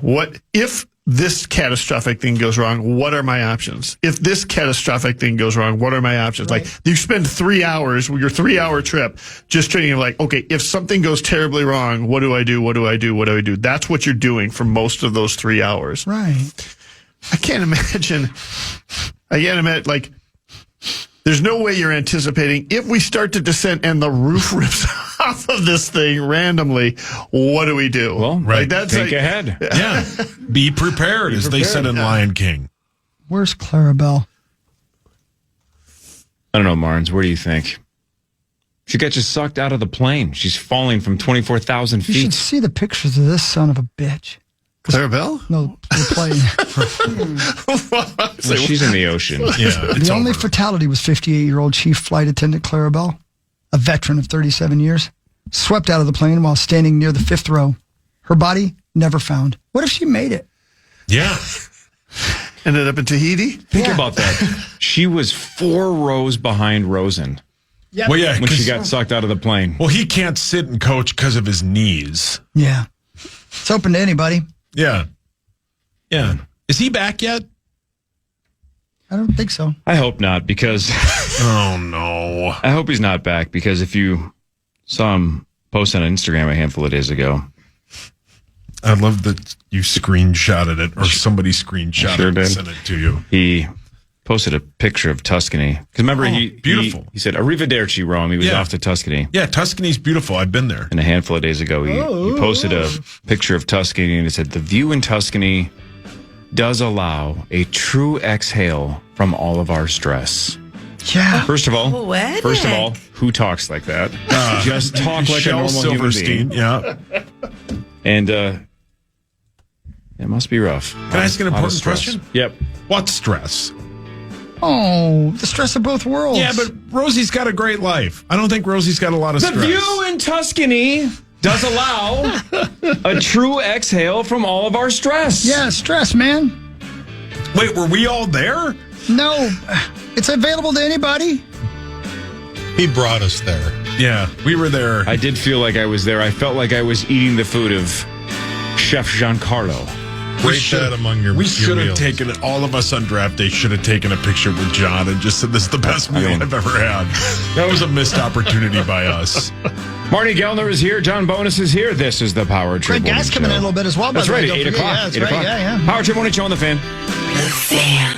what if this catastrophic thing goes wrong, what are my options? If this catastrophic thing goes wrong, what are my options? Right. Like you spend 3 hours with your 3-hour trip just training like, okay, if something goes terribly wrong, what do I do? What do I do? What do I do? That's what you're doing for most of those 3 hours. Right. I can't imagine like, there's no way you're anticipating if we start to descend and the roof rips off of this thing randomly, what do we do? Well, right. Think ahead. Yeah. Be prepared, as they said in Lion King. Where's Clarabelle? I don't know, Marnes. Where do you think? She got just sucked out of the plane. She's falling from 24,000 feet. You should see the pictures of this son of a bitch. Clarabelle? No, the plane. Well, she's in the ocean. Yeah, the only fatality was 58-year-old Chief Flight Attendant Clarabelle, a veteran of 37 years, swept out of the plane while standing near the 5th row. Her body never found. What if she made it? Yeah. Ended up in Tahiti? Think about that. She was 4 rows behind Rosen. Yep. Well, yeah, when she got sucked out of the plane. Well, he can't sit and coach because of his knees. Yeah. It's open to anybody. Yeah. Is he back yet? I don't think so. I hope not, because... Oh, no. I hope he's not back, because if you saw him post on Instagram a handful of days ago... I love that you screenshotted it, or somebody screenshotted it and sent it to you. He posted a picture of Tuscany. Because remember, beautiful. He said, Arrivederci, Rome. He was off to Tuscany. Yeah, Tuscany's beautiful. I've been there. And a handful of days ago, he posted a picture of Tuscany, and it said, the view in Tuscany does allow a true exhale from all of our stress. Yeah. First of all, Poetic. who talks like that? Just talk like a Michelle normal human Silverstein, being. yeah. And it must be rough. Can I ask an important question? Yep. What stress? Oh, the stress of both worlds. Yeah, but Rosie's got a great life. I don't think Rosie's got a lot of The stress. view in Tuscany does allow a true exhale from all of our stress. Yeah, stress, man. Wait, were we all there? No, it's available to anybody. He brought us there. Yeah, we were there. I did feel like I was there. I felt like I was eating the food of Chef Giancarlo. Rate that among your We should have meals. taken it. All of us on draft day should have taken a picture with John and just said, "This is the best meal I've ever had." That was a missed opportunity by us. Marty Gellner is here. John Bonus is here. This is the Power Trip. Great guys coming in a little bit as well. That's by the right. way. 8 Don't forget. o'clock. Yeah, that's 8 right. o'clock. Yeah, yeah. Power Trip Morning Show on the Fan. The Fan.